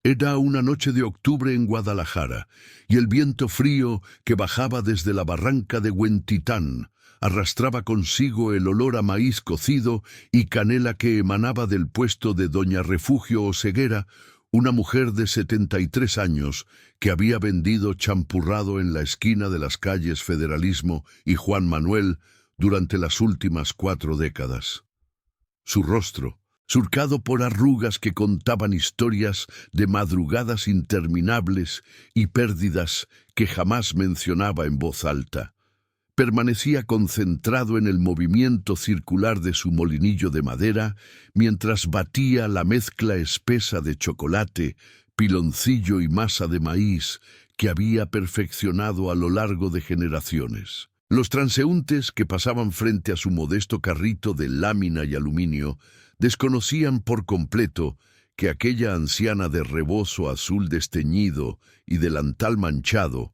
Era una noche de octubre en Guadalajara, y el viento frío que bajaba desde la barranca de Huentitán arrastraba consigo el olor a maíz cocido y canela que emanaba del puesto de doña Refugio Oseguera, una mujer de 73 años que había vendido champurrado en la esquina de las calles Federalismo y Juan Manuel durante las últimas 4 décadas. Su rostro, surcado por arrugas que contaban historias de madrugadas interminables y pérdidas que jamás mencionaba en voz alta, permanecía concentrado en el movimiento circular de su molinillo de madera mientras batía la mezcla espesa de chocolate, piloncillo y masa de maíz que había perfeccionado a lo largo de generaciones. Los transeúntes que pasaban frente a su modesto carrito de lámina y aluminio desconocían por completo que aquella anciana de rebozo azul desteñido y delantal manchado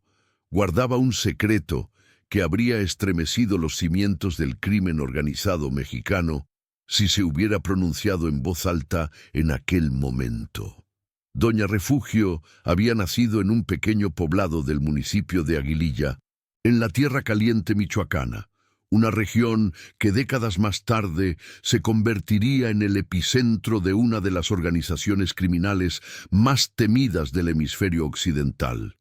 guardaba un secreto que habría estremecido los cimientos del crimen organizado mexicano si se hubiera pronunciado en voz alta en aquel momento. Doña Refugio había nacido en un pequeño poblado del municipio de Aguililla, en la Tierra Caliente michoacana, una región que décadas más tarde se convertiría en el epicentro de una de las organizaciones criminales más temidas del hemisferio occidental.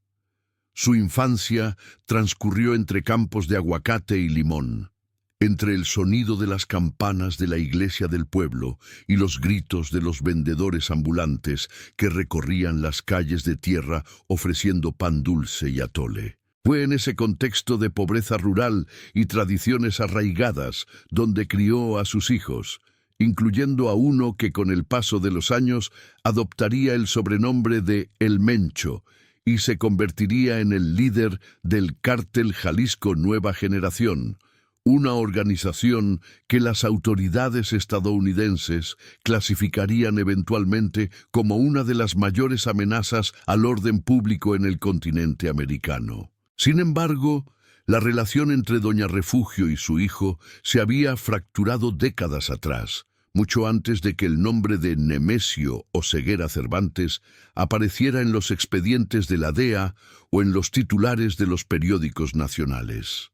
Su infancia transcurrió entre campos de aguacate y limón, entre el sonido de las campanas de la iglesia del pueblo y los gritos de los vendedores ambulantes que recorrían las calles de tierra ofreciendo pan dulce y atole. Fue en ese contexto de pobreza rural y tradiciones arraigadas donde crió a sus hijos, incluyendo a uno que con el paso de los años adoptaría el sobrenombre de El Mencho y se convertiría en el líder del Cártel Jalisco Nueva Generación, una organización que las autoridades estadounidenses clasificarían eventualmente como una de las mayores amenazas al orden público en el continente americano. Sin embargo, la relación entre doña Refugio y su hijo se había fracturado décadas atrás, mucho antes de que el nombre de Nemesio Oseguera Cervantes apareciera en los expedientes de la DEA o en los titulares de los periódicos nacionales.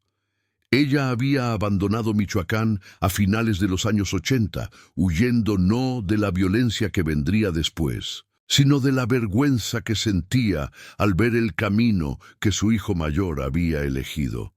Ella había abandonado Michoacán a finales de los años 80, huyendo no de la violencia que vendría después, sino de la vergüenza que sentía al ver el camino que su hijo mayor había elegido.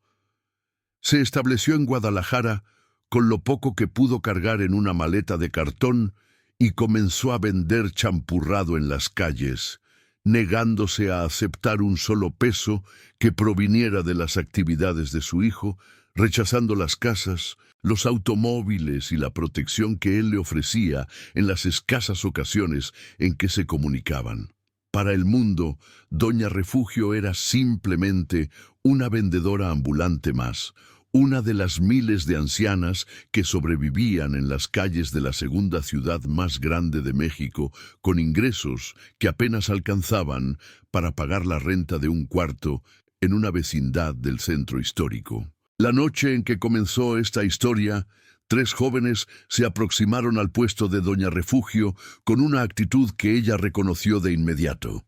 Se estableció en Guadalajara con lo poco que pudo cargar en una maleta de cartón y comenzó a vender champurrado en las calles, negándose a aceptar un solo peso que proviniera de las actividades de su hijo, rechazando las casas, los automóviles y la protección que él le ofrecía en las escasas ocasiones en que se comunicaban. Para el mundo, doña Refugio era simplemente una vendedora ambulante más, una de las miles de ancianas que sobrevivían en las calles de la segunda ciudad más grande de México, con ingresos que apenas alcanzaban para pagar la renta de un cuarto en una vecindad del centro histórico. La noche en que comenzó esta historia, 3 jóvenes se aproximaron al puesto de doña Refugio con una actitud que ella reconoció de inmediato.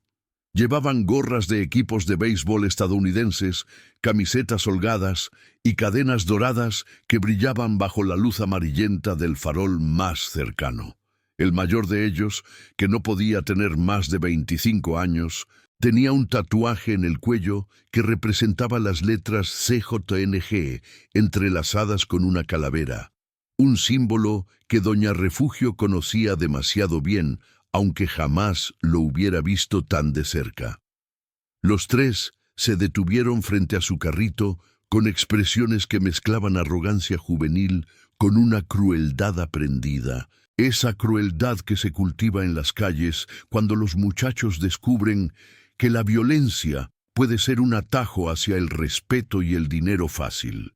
Llevaban gorras de equipos de béisbol estadounidenses, camisetas holgadas y cadenas doradas que brillaban bajo la luz amarillenta del farol más cercano. El mayor de ellos, que no podía tener más de 25 años, tenía un tatuaje en el cuello que representaba las letras CJNG entrelazadas con una calavera, un símbolo que doña Refugio conocía demasiado bien, aunque jamás lo hubiera visto tan de cerca. Los 3 se detuvieron frente a su carrito con expresiones que mezclaban arrogancia juvenil con una crueldad aprendida, esa crueldad que se cultiva en las calles cuando los muchachos descubren que la violencia puede ser un atajo hacia el respeto y el dinero fácil.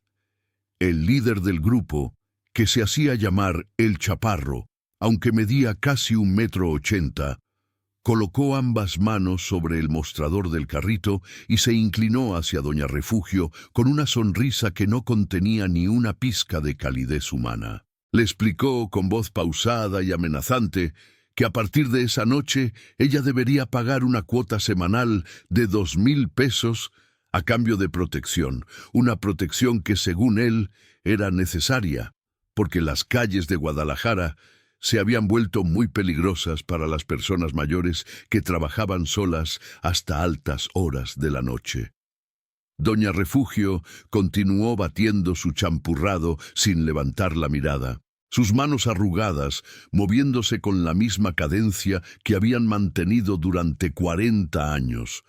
El líder del grupo, que se hacía llamar El Chaparro, aunque medía casi 1,80 m, colocó ambas manos sobre el mostrador del carrito y se inclinó hacia doña Refugio con una sonrisa que no contenía ni una pizca de calidez humana. Le explicó con voz pausada y amenazante que a partir de esa noche ella debería pagar una cuota semanal de 2,000 pesos a cambio de protección, una protección que según él era necesaria, porque las calles de Guadalajara se habían vuelto muy peligrosas para las personas mayores que trabajaban solas hasta altas horas de la noche. Doña Refugio continuó batiendo su champurrado sin levantar la mirada, sus manos arrugadas, moviéndose con la misma cadencia que habían mantenido durante 40 años,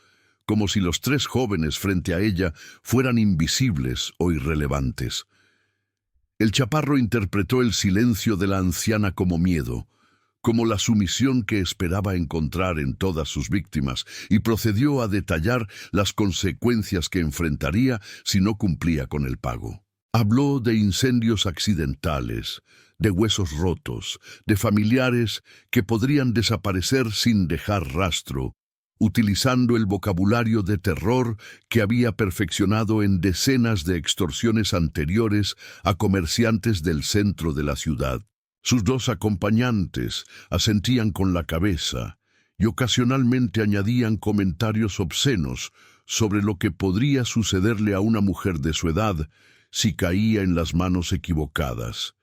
como si los 3 jóvenes frente a ella fueran invisibles o irrelevantes. El chaparro interpretó el silencio de la anciana como miedo, como la sumisión que esperaba encontrar en todas sus víctimas, y procedió a detallar las consecuencias que enfrentaría si no cumplía con el pago. Habló de incendios accidentales, de huesos rotos, de familiares que podrían desaparecer sin dejar rastro, utilizando el vocabulario de terror que había perfeccionado en decenas de extorsiones anteriores a comerciantes del centro de la ciudad. Sus 2 acompañantes asentían con la cabeza y ocasionalmente añadían comentarios obscenos sobre lo que podría sucederle a una mujer de su edad si caía en las manos equivocadas,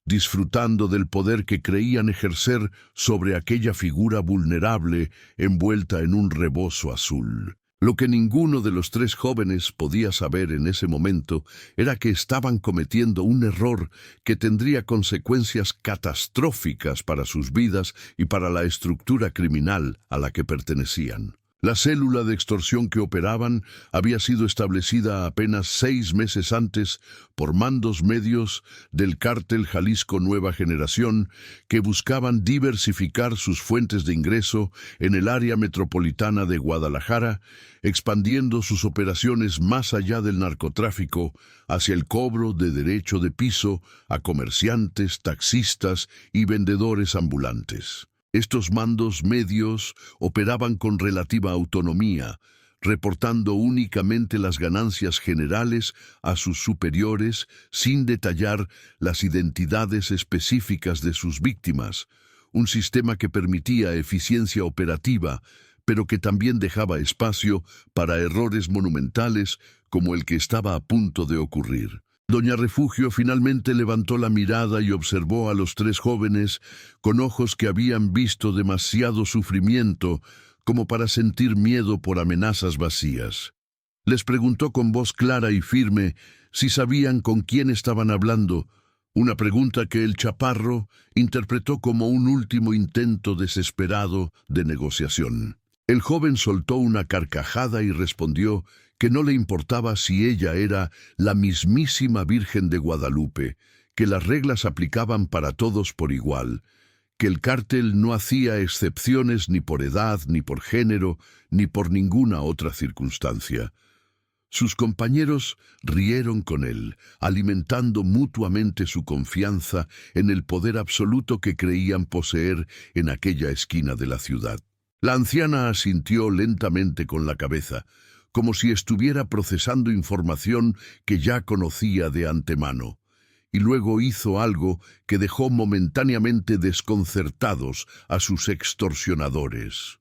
disfrutando del poder que creían ejercer sobre aquella figura vulnerable envuelta en un rebozo azul. Lo que ninguno de los 3 jóvenes podía saber en ese momento era que estaban cometiendo un error que tendría consecuencias catastróficas para sus vidas y para la estructura criminal a la que pertenecían. La célula de extorsión que operaban había sido establecida apenas 6 meses antes por mandos medios del cártel Jalisco Nueva Generación, que buscaban diversificar sus fuentes de ingreso en el área metropolitana de Guadalajara, expandiendo sus operaciones más allá del narcotráfico hacia el cobro de derecho de piso a comerciantes, taxistas y vendedores ambulantes. Estos mandos medios operaban con relativa autonomía, reportando únicamente las ganancias generales a sus superiores sin detallar las identidades específicas de sus víctimas, un sistema que permitía eficiencia operativa, pero que también dejaba espacio para errores monumentales como el que estaba a punto de ocurrir. Doña Refugio finalmente levantó la mirada y observó a los 3 jóvenes con ojos que habían visto demasiado sufrimiento como para sentir miedo por amenazas vacías. Les preguntó con voz clara y firme si sabían con quién estaban hablando, una pregunta que el chaparro interpretó como un último intento desesperado de negociación. El joven soltó una carcajada y respondió que no le importaba si ella era la mismísima Virgen de Guadalupe, que las reglas aplicaban para todos por igual, que el cártel no hacía excepciones ni por edad, ni por género, ni por ninguna otra circunstancia. Sus compañeros rieron con él, alimentando mutuamente su confianza en el poder absoluto que creían poseer en aquella esquina de la ciudad. La anciana asintió lentamente con la cabeza, como si estuviera procesando información que ya conocía de antemano, y luego hizo algo que dejó momentáneamente desconcertados a sus extorsionadores.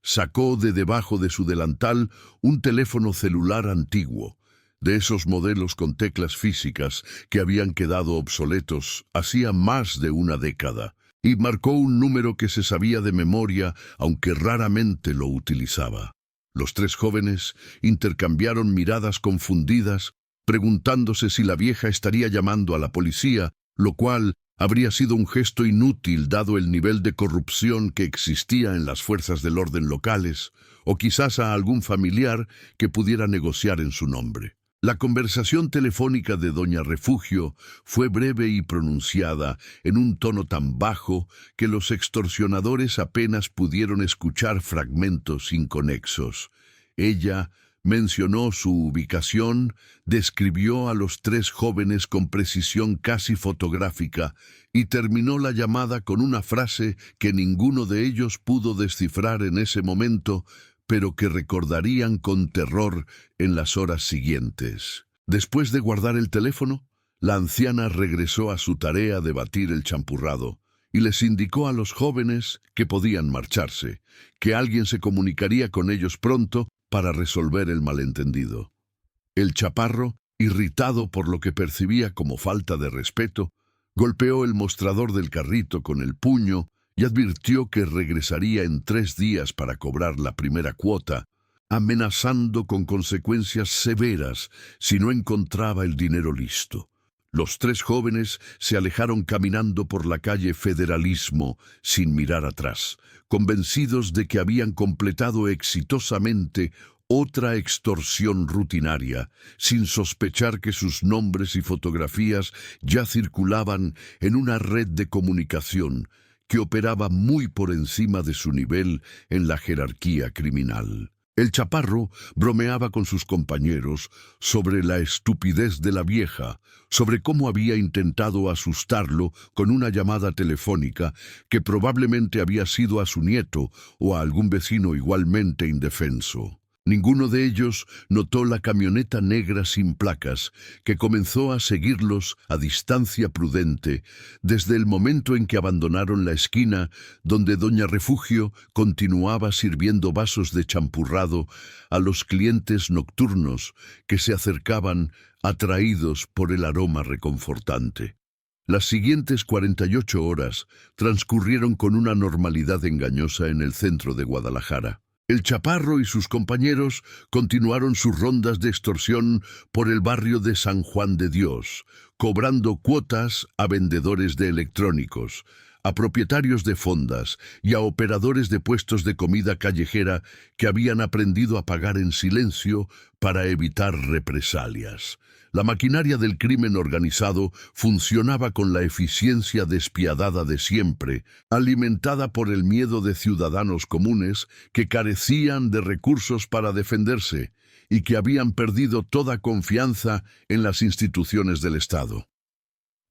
Sacó de debajo de su delantal un teléfono celular antiguo, de esos modelos con teclas físicas que habían quedado obsoletos hacía más de una década, y marcó un número que se sabía de memoria, aunque raramente lo utilizaba. Los 3 jóvenes intercambiaron miradas confundidas, preguntándose si la vieja estaría llamando a la policía, lo cual habría sido un gesto inútil dado el nivel de corrupción que existía en las fuerzas del orden locales, o quizás a algún familiar que pudiera negociar en su nombre. La conversación telefónica de Doña Refugio fue breve y pronunciada en un tono tan bajo que los extorsionadores apenas pudieron escuchar fragmentos inconexos. Ella mencionó su ubicación, describió a los 3 jóvenes con precisión casi fotográfica y terminó la llamada con una frase que ninguno de ellos pudo descifrar en ese momento, pero que recordarían con terror en las horas siguientes. Después de guardar el teléfono, la anciana regresó a su tarea de batir el champurrado, y les indicó a los jóvenes que podían marcharse, que alguien se comunicaría con ellos pronto para resolver el malentendido. El chaparro, irritado por lo que percibía como falta de respeto, golpeó el mostrador del carrito con el puño y advirtió que regresaría en 3 días para cobrar la primera cuota, amenazando con consecuencias severas si no encontraba el dinero listo. Los 3 jóvenes se alejaron caminando por la calle Federalismo sin mirar atrás, convencidos de que habían completado exitosamente otra extorsión rutinaria, sin sospechar que sus nombres y fotografías ya circulaban en una red de comunicación que operaba muy por encima de su nivel en la jerarquía criminal. El chaparro bromeaba con sus compañeros sobre la estupidez de la vieja, sobre cómo había intentado asustarlo con una llamada telefónica que probablemente había sido a su nieto o a algún vecino igualmente indefenso. Ninguno de ellos notó la camioneta negra sin placas que comenzó a seguirlos a distancia prudente desde el momento en que abandonaron la esquina donde Doña Refugio continuaba sirviendo vasos de champurrado a los clientes nocturnos que se acercaban atraídos por el aroma reconfortante. Las siguientes 48 horas transcurrieron con una normalidad engañosa en el centro de Guadalajara. El chaparro y sus compañeros continuaron sus rondas de extorsión por el barrio de San Juan de Dios, cobrando cuotas a vendedores de electrónicos, a propietarios de fondas y a operadores de puestos de comida callejera que habían aprendido a pagar en silencio para evitar represalias. La maquinaria del crimen organizado funcionaba con la eficiencia despiadada de siempre, alimentada por el miedo de ciudadanos comunes que carecían de recursos para defenderse y que habían perdido toda confianza en las instituciones del Estado.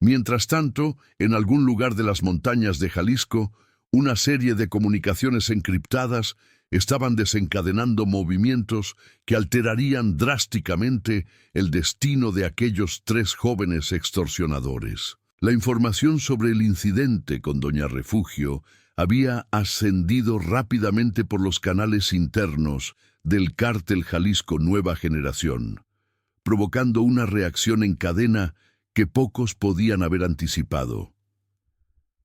Mientras tanto, en algún lugar de las montañas de Jalisco, una serie de comunicaciones encriptadas estaban desencadenando movimientos que alterarían drásticamente el destino de aquellos 3 jóvenes extorsionadores. La información sobre el incidente con Doña Refugio había ascendido rápidamente por los canales internos del cártel Jalisco Nueva Generación, provocando una reacción en cadena que pocos podían haber anticipado.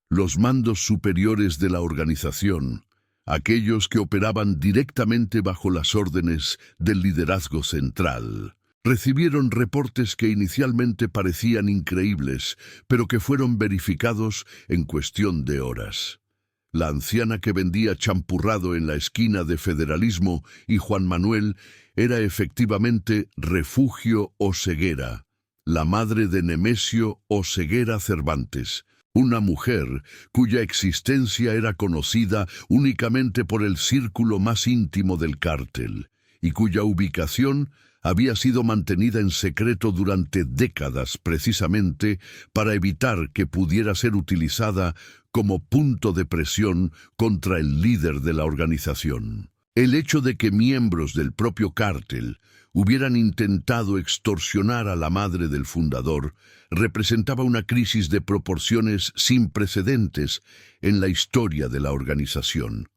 Los mandos superiores de la organización, aquellos que operaban directamente bajo las órdenes del liderazgo central, recibieron reportes que inicialmente parecían increíbles, pero que fueron verificados en cuestión de horas. La anciana que vendía champurrado en la esquina de Federalismo y Juan Manuel era efectivamente Refugio Oseguera, la madre de Nemesio Oseguera Cervantes, una mujer cuya existencia era conocida únicamente por el círculo más íntimo del cártel y cuya ubicación había sido mantenida en secreto durante décadas precisamente para evitar que pudiera ser utilizada como punto de presión contra el líder de la organización. El hecho de que miembros del propio cártel hubieran intentado extorsionar a la madre del fundador representaba una crisis de proporciones sin precedentes en la historia de la organización.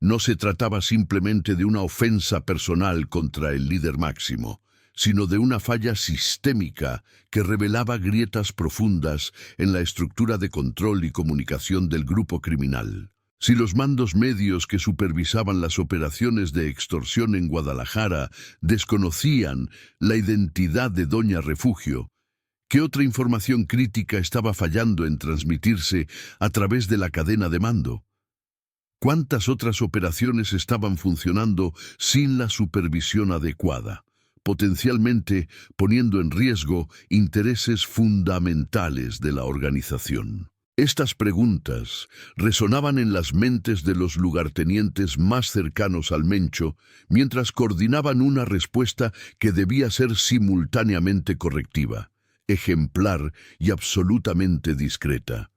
No se trataba simplemente de una ofensa personal contra el líder máximo, sino de una falla sistémica que revelaba grietas profundas en la estructura de control y comunicación del grupo criminal. Si los mandos medios que supervisaban las operaciones de extorsión en Guadalajara desconocían la identidad de Doña Refugio, ¿qué otra información crítica estaba fallando en transmitirse a través de la cadena de mando? ¿Cuántas otras operaciones estaban funcionando sin la supervisión adecuada, potencialmente poniendo en riesgo intereses fundamentales de la organización? Estas preguntas resonaban en las mentes de los lugartenientes más cercanos al Mencho, mientras coordinaban una respuesta que debía ser simultáneamente correctiva, ejemplar y absolutamente discreta.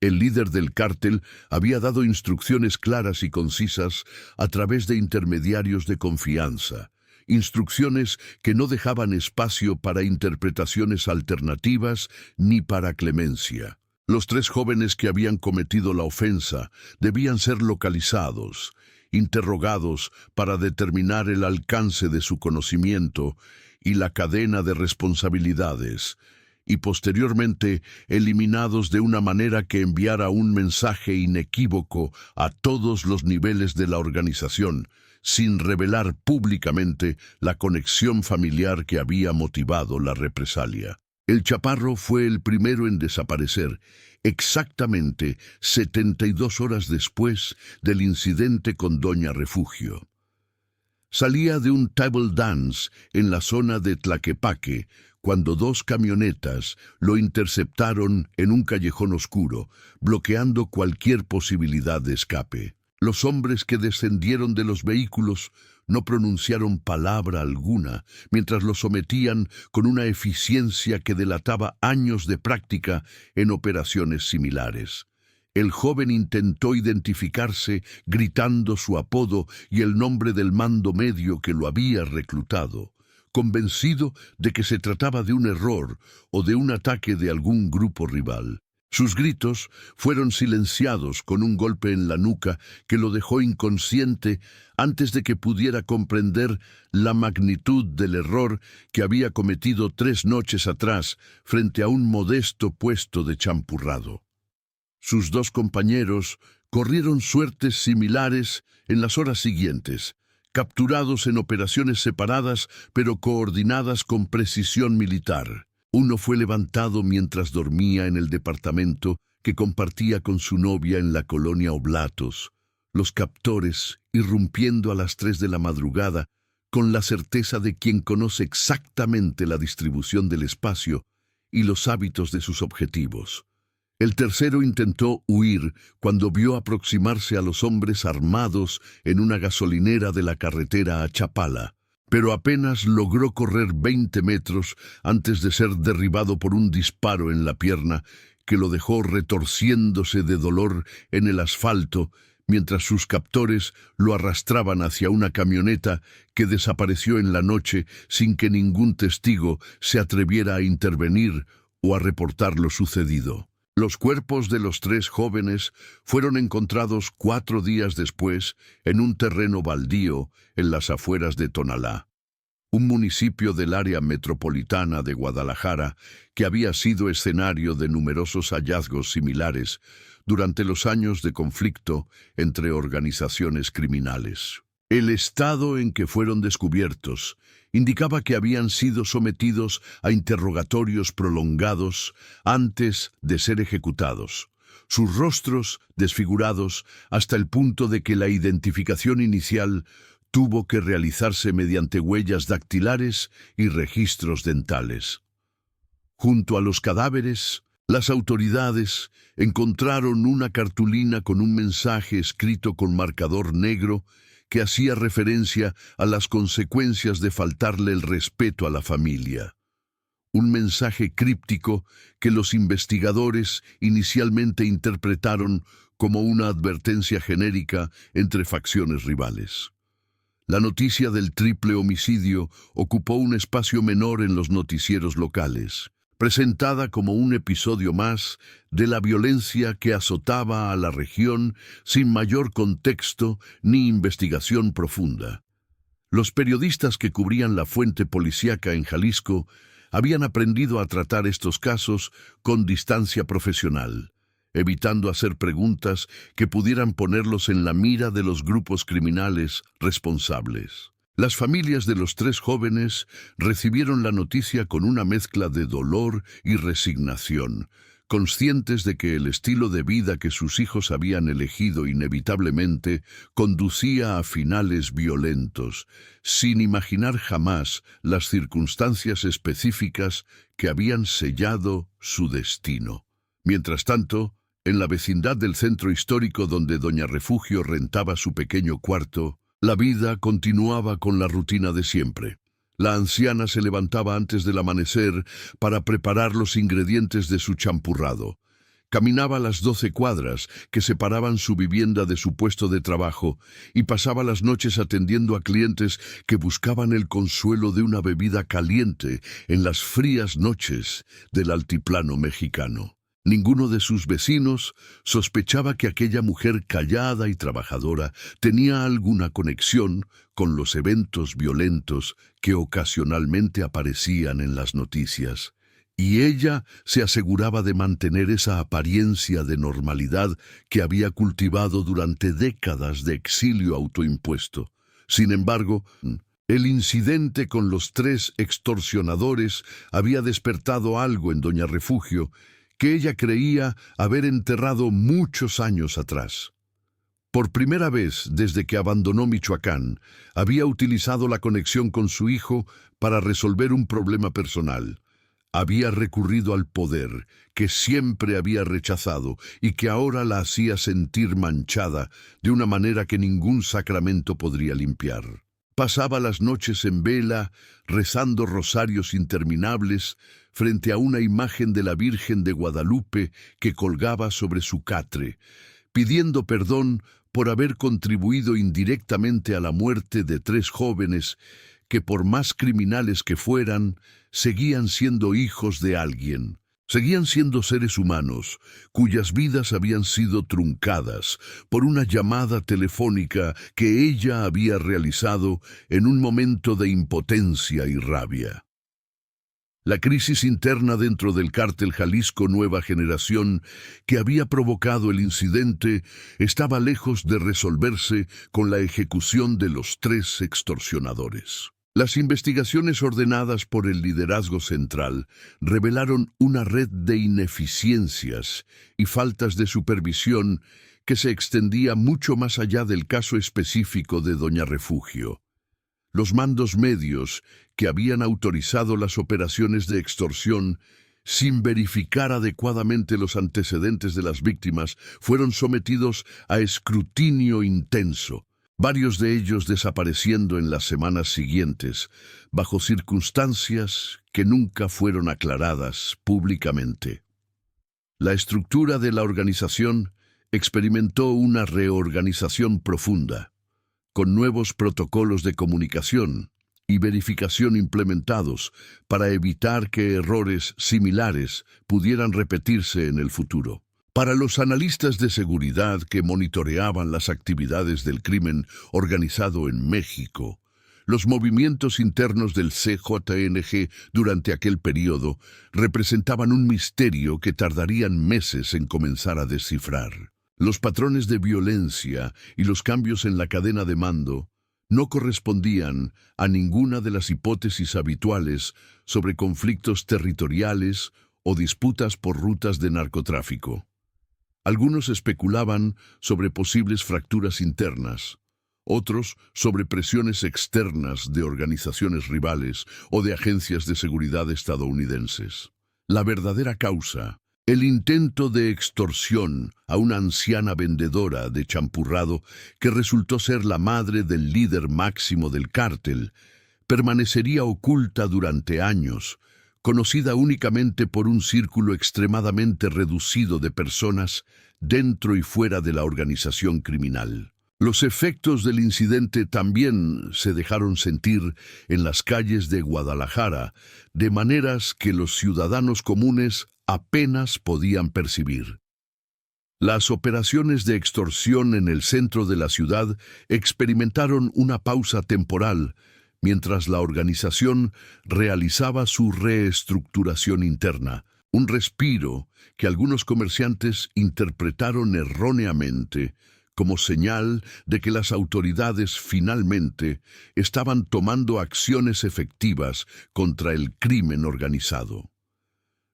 El líder del cártel había dado instrucciones claras y concisas a través de intermediarios de confianza, instrucciones que no dejaban espacio para interpretaciones alternativas ni para clemencia. Los 3 jóvenes que habían cometido la ofensa debían ser localizados, interrogados para determinar el alcance de su conocimiento y la cadena de responsabilidades, y posteriormente eliminados de una manera que enviara un mensaje inequívoco a todos los niveles de la organización, sin revelar públicamente la conexión familiar que había motivado la represalia. El chaparro fue el primero en desaparecer, exactamente 72 horas después del incidente con Doña Refugio. Salía de un table dance en la zona de Tlaquepaque cuando 2 camionetas lo interceptaron en un callejón oscuro, bloqueando cualquier posibilidad de escape. Los hombres que descendieron de los vehículos no pronunciaron palabra alguna mientras lo sometían con una eficiencia que delataba años de práctica en operaciones similares. El joven intentó identificarse gritando su apodo y el nombre del mando medio que lo había reclutado, convencido de que se trataba de un error o de un ataque de algún grupo rival. Sus gritos fueron silenciados con un golpe en la nuca que lo dejó inconsciente antes de que pudiera comprender la magnitud del error que había cometido 3 noches atrás frente a un modesto puesto de champurrado. Sus 2 compañeros corrieron suertes similares en las horas siguientes, capturados en operaciones separadas pero coordinadas con precisión militar. Uno fue levantado mientras dormía en el departamento que compartía con su novia en la colonia Oblatos. Los captores, irrumpiendo a las 3 de la madrugada, con la certeza de quien conoce exactamente la distribución del espacio y los hábitos de sus objetivos. El tercero intentó huir cuando vio aproximarse a los hombres armados en una gasolinera de la carretera a Chapala, pero apenas logró correr 20 metros antes de ser derribado por un disparo en la pierna que lo dejó retorciéndose de dolor en el asfalto mientras sus captores lo arrastraban hacia una camioneta que desapareció en la noche sin que ningún testigo se atreviera a intervenir o a reportar lo sucedido. Los cuerpos de los 3 jóvenes fueron encontrados 4 días después en un terreno baldío en las afueras de Tonalá, un municipio del área metropolitana de Guadalajara que había sido escenario de numerosos hallazgos similares durante los años de conflicto entre organizaciones criminales. El estado en que fueron descubiertos indicaba que habían sido sometidos a interrogatorios prolongados antes de ser ejecutados, sus rostros desfigurados hasta el punto de que la identificación inicial tuvo que realizarse mediante huellas dactilares y registros dentales. Junto a los cadáveres, las autoridades encontraron una cartulina con un mensaje escrito con marcador negro que hacía referencia a las consecuencias de faltarle el respeto a la familia. Un mensaje críptico que los investigadores inicialmente interpretaron como una advertencia genérica entre facciones rivales. La noticia del triple homicidio ocupó un espacio menor en los noticieros locales, presentada como un episodio más de la violencia que azotaba a la región sin mayor contexto ni investigación profunda. Los periodistas que cubrían la fuente policíaca en Jalisco habían aprendido a tratar estos casos con distancia profesional, evitando hacer preguntas que pudieran ponerlos en la mira de los grupos criminales responsables. Las familias de los 3 jóvenes recibieron la noticia con una mezcla de dolor y resignación, conscientes de que el estilo de vida que sus hijos habían elegido inevitablemente conducía a finales violentos, sin imaginar jamás las circunstancias específicas que habían sellado su destino. Mientras tanto, en la vecindad del centro histórico donde Doña Refugio rentaba su pequeño cuarto, la vida continuaba con la rutina de siempre. La anciana se levantaba antes del amanecer para preparar los ingredientes de su champurrado. Caminaba las 12 cuadras que separaban su vivienda de su puesto de trabajo y pasaba las noches atendiendo a clientes que buscaban el consuelo de una bebida caliente en las frías noches del altiplano mexicano. Ninguno de sus vecinos sospechaba que aquella mujer callada y trabajadora tenía alguna conexión con los eventos violentos que ocasionalmente aparecían en las noticias. Y ella se aseguraba de mantener esa apariencia de normalidad que había cultivado durante décadas de exilio autoimpuesto. Sin embargo, el incidente con los 3 extorsionadores había despertado algo en doña Refugio que ella creía haber enterrado muchos años atrás. Por primera vez desde que abandonó Michoacán, había utilizado la conexión con su hijo para resolver un problema personal. Había recurrido al poder que siempre había rechazado y que ahora la hacía sentir manchada de una manera que ningún sacramento podría limpiar. Pasaba las noches en vela, rezando rosarios interminables, frente a una imagen de la Virgen de Guadalupe que colgaba sobre su catre, pidiendo perdón por haber contribuido indirectamente a la muerte de 3 jóvenes que, por más criminales que fueran, seguían siendo hijos de alguien. Seguían siendo seres humanos, cuyas vidas habían sido truncadas por una llamada telefónica que ella había realizado en un momento de impotencia y rabia. La crisis interna dentro del cártel Jalisco Nueva Generación que había provocado el incidente estaba lejos de resolverse con la ejecución de los 3 extorsionadores. Las investigaciones ordenadas por el liderazgo central revelaron una red de ineficiencias y faltas de supervisión que se extendía mucho más allá del caso específico de doña Refugio. Los mandos medios que habían autorizado las operaciones de extorsión sin verificar adecuadamente los antecedentes de las víctimas fueron sometidos a escrutinio intenso, varios de ellos desapareciendo en las semanas siguientes, bajo circunstancias que nunca fueron aclaradas públicamente. La estructura de la organización experimentó una reorganización profunda, con nuevos protocolos de comunicación y verificación implementados para evitar que errores similares pudieran repetirse en el futuro. Para los analistas de seguridad que monitoreaban las actividades del crimen organizado en México, los movimientos internos del CJNG durante aquel periodo representaban un misterio que tardarían meses en comenzar a descifrar. Los patrones de violencia y los cambios en la cadena de mando no correspondían a ninguna de las hipótesis habituales sobre conflictos territoriales o disputas por rutas de narcotráfico. Algunos especulaban sobre posibles fracturas internas, otros sobre presiones externas de organizaciones rivales o de agencias de seguridad estadounidenses. La verdadera causa, el intento de extorsión a una anciana vendedora de champurrado que resultó ser la madre del líder máximo del cártel, permanecería oculta durante años, conocida únicamente por un círculo extremadamente reducido de personas dentro y fuera de la organización criminal. Los efectos del incidente también se dejaron sentir en las calles de Guadalajara, de maneras que los ciudadanos comunes apenas podían percibir. Las operaciones de extorsión en el centro de la ciudad experimentaron una pausa temporal, mientras la organización realizaba su reestructuración interna, un respiro que algunos comerciantes interpretaron erróneamente como señal de que las autoridades finalmente estaban tomando acciones efectivas contra el crimen organizado.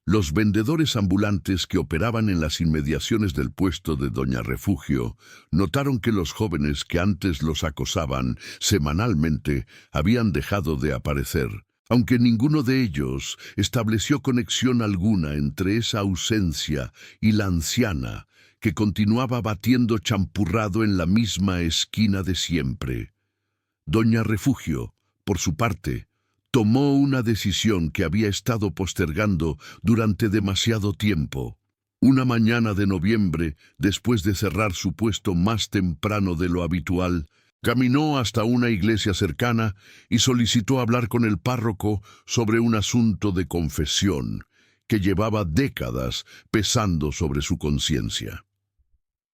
Los vendedores ambulantes que operaban en las inmediaciones del puesto de doña Refugio notaron que los jóvenes que antes los acosaban semanalmente habían dejado de aparecer, aunque ninguno de ellos estableció conexión alguna entre esa ausencia y la anciana que continuaba batiendo champurrado en la misma esquina de siempre. Doña Refugio, por su parte, tomó una decisión que había estado postergando durante demasiado tiempo. Una mañana de noviembre, después de cerrar su puesto más temprano de lo habitual, caminó hasta una iglesia cercana y solicitó hablar con el párroco sobre un asunto de confesión que llevaba décadas pesando sobre su conciencia.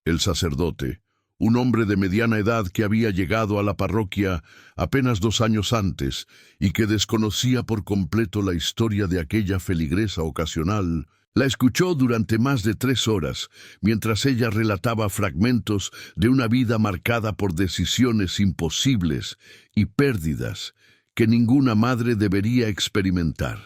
El sacerdote, un hombre de mediana edad que había llegado a la parroquia apenas 2 años antes y que desconocía por completo la historia de aquella feligresa ocasional, la escuchó durante más de 3 horas, mientras ella relataba fragmentos de una vida marcada por decisiones imposibles y pérdidas que ninguna madre debería experimentar.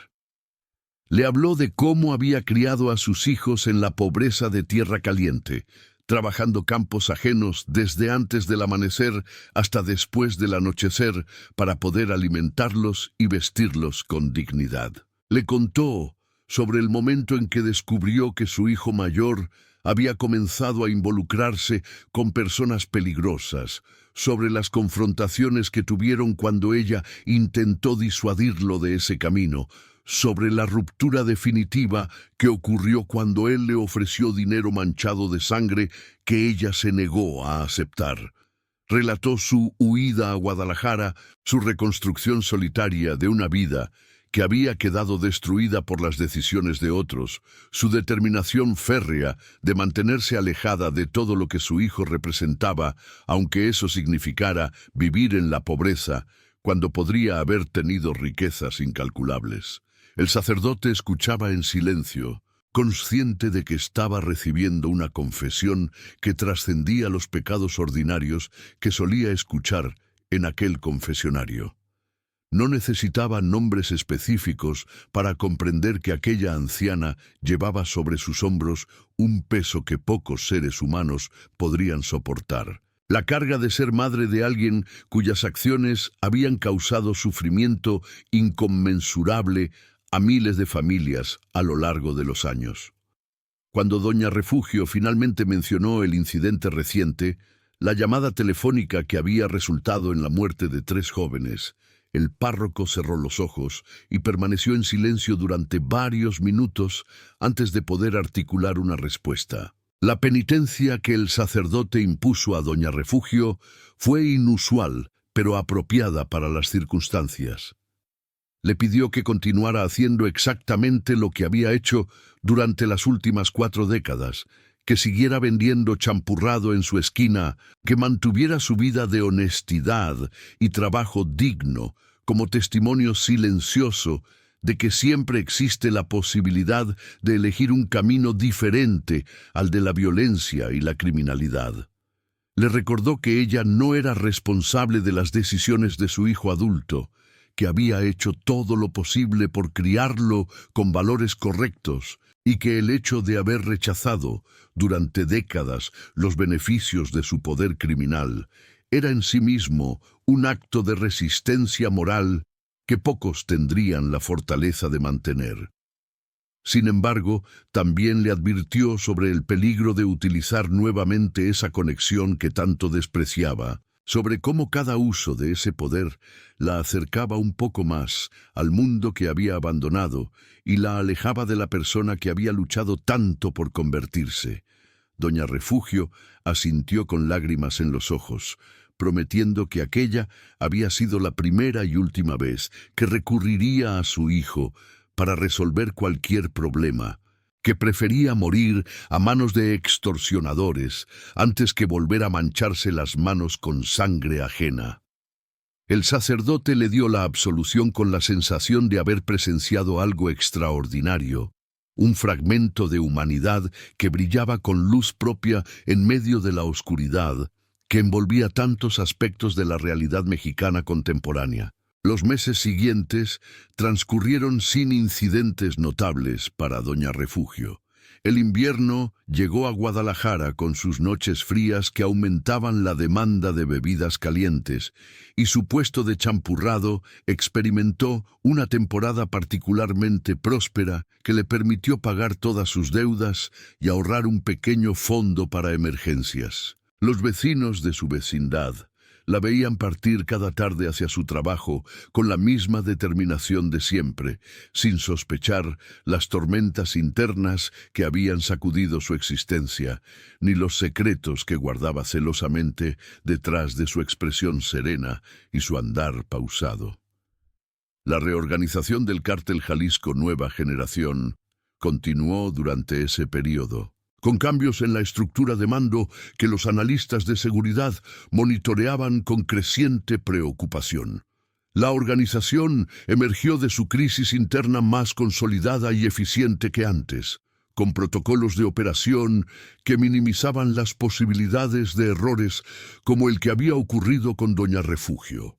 Le habló de cómo había criado a sus hijos en la pobreza de Tierra Caliente, trabajando campos ajenos desde antes del amanecer hasta después del anochecer para poder alimentarlos y vestirlos con dignidad. Le contó sobre el momento en que descubrió que su hijo mayor había comenzado a involucrarse con personas peligrosas, sobre las confrontaciones que tuvieron cuando ella intentó disuadirlo de ese camino, sobre la ruptura definitiva que ocurrió cuando él le ofreció dinero manchado de sangre que ella se negó a aceptar. Relató su huida a Guadalajara, su reconstrucción solitaria de una vida que había quedado destruida por las decisiones de otros, su determinación férrea de mantenerse alejada de todo lo que su hijo representaba, aunque eso significara vivir en la pobreza, cuando podría haber tenido riquezas incalculables. El sacerdote escuchaba en silencio, consciente de que estaba recibiendo una confesión que trascendía los pecados ordinarios que solía escuchar en aquel confesionario. No necesitaba nombres específicos para comprender que aquella anciana llevaba sobre sus hombros un peso que pocos seres humanos podrían soportar. La carga de ser madre de alguien cuyas acciones habían causado sufrimiento inconmensurable a miles de familias a lo largo de los años. Cuando doña Refugio finalmente mencionó el incidente reciente, la llamada telefónica que había resultado en la muerte de 3 jóvenes, el párroco cerró los ojos y permaneció en silencio durante varios minutos antes de poder articular una respuesta. La penitencia que el sacerdote impuso a doña Refugio fue inusual, pero apropiada para las circunstancias. Le pidió que continuara haciendo exactamente lo que había hecho durante las últimas 4 décadas, que siguiera vendiendo champurrado en su esquina, que mantuviera su vida de honestidad y trabajo digno como testimonio silencioso de que siempre existe la posibilidad de elegir un camino diferente al de la violencia y la criminalidad. Le recordó que ella no era responsable de las decisiones de su hijo adulto, que había hecho todo lo posible por criarlo con valores correctos y que el hecho de haber rechazado durante décadas los beneficios de su poder criminal era en sí mismo un acto de resistencia moral que pocos tendrían la fortaleza de mantener. Sin embargo, también le advirtió sobre el peligro de utilizar nuevamente esa conexión que tanto despreciaba, sobre cómo cada uso de ese poder la acercaba un poco más al mundo que había abandonado y la alejaba de la persona que había luchado tanto por convertirse. Doña Refugio asintió con lágrimas en los ojos, prometiendo que aquella había sido la primera y última vez que recurriría a su hijo para resolver cualquier problema, que prefería morir a manos de extorsionadores antes que volver a mancharse las manos con sangre ajena. El sacerdote le dio la absolución con la sensación de haber presenciado algo extraordinario, un fragmento de humanidad que brillaba con luz propia en medio de la oscuridad que envolvía tantos aspectos de la realidad mexicana contemporánea. Los meses siguientes transcurrieron sin incidentes notables para doña Refugio. El invierno llegó a Guadalajara con sus noches frías que aumentaban la demanda de bebidas calientes, y su puesto de champurrado experimentó una temporada particularmente próspera que le permitió pagar todas sus deudas y ahorrar un pequeño fondo para emergencias. Los vecinos de su vecindad la veían partir cada tarde hacia su trabajo con la misma determinación de siempre, sin sospechar las tormentas internas que habían sacudido su existencia, ni los secretos que guardaba celosamente detrás de su expresión serena y su andar pausado. La reorganización del Cártel Jalisco Nueva Generación continuó durante ese periodo, con cambios en la estructura de mando que los analistas de seguridad monitoreaban con creciente preocupación. La organización emergió de su crisis interna más consolidada y eficiente que antes, con protocolos de operación que minimizaban las posibilidades de errores como el que había ocurrido con Doña Refugio.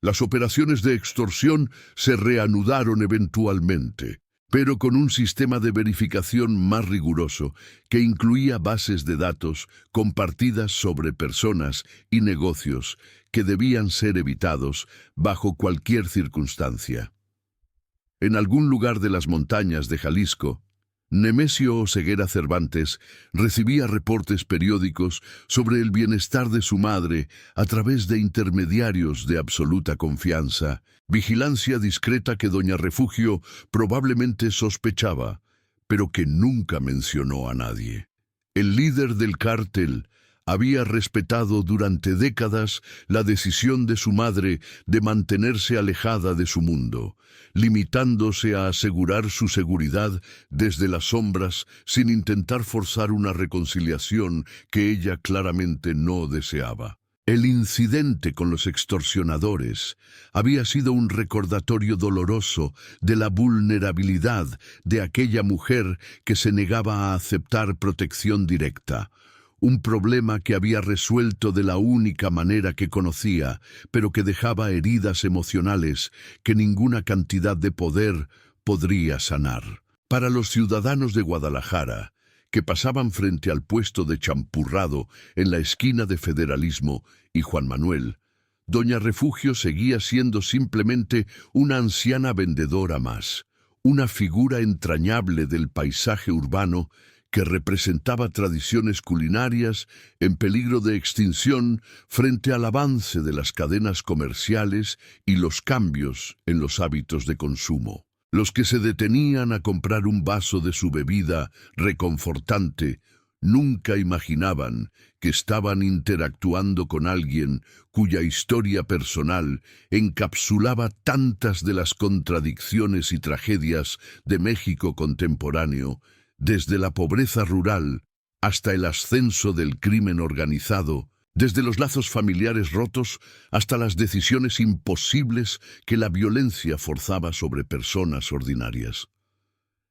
Las operaciones de extorsión se reanudaron eventualmente, pero con un sistema de verificación más riguroso que incluía bases de datos compartidas sobre personas y negocios que debían ser evitados bajo cualquier circunstancia. En algún lugar de las montañas de Jalisco, Nemesio Oseguera Cervantes recibía reportes periódicos sobre el bienestar de su madre a través de intermediarios de absoluta confianza, vigilancia discreta que Doña Refugio probablemente sospechaba, pero que nunca mencionó a nadie. El líder del cártel había respetado durante décadas la decisión de su madre de mantenerse alejada de su mundo, limitándose a asegurar su seguridad desde las sombras sin intentar forzar una reconciliación que ella claramente no deseaba. El incidente con los extorsionadores había sido un recordatorio doloroso de la vulnerabilidad de aquella mujer que se negaba a aceptar protección directa. Un problema que había resuelto de la única manera que conocía, pero que dejaba heridas emocionales que ninguna cantidad de poder podría sanar. Para los ciudadanos de Guadalajara, que pasaban frente al puesto de Champurrado en la esquina de Federalismo y Juan Manuel, Doña Refugio seguía siendo simplemente una anciana vendedora más, una figura entrañable del paisaje urbano que representaba tradiciones culinarias en peligro de extinción frente al avance de las cadenas comerciales y los cambios en los hábitos de consumo. Los que se detenían a comprar un vaso de su bebida reconfortante nunca imaginaban que estaban interactuando con alguien cuya historia personal encapsulaba tantas de las contradicciones y tragedias de México contemporáneo, desde la pobreza rural hasta el ascenso del crimen organizado, desde los lazos familiares rotos hasta las decisiones imposibles que la violencia forzaba sobre personas ordinarias.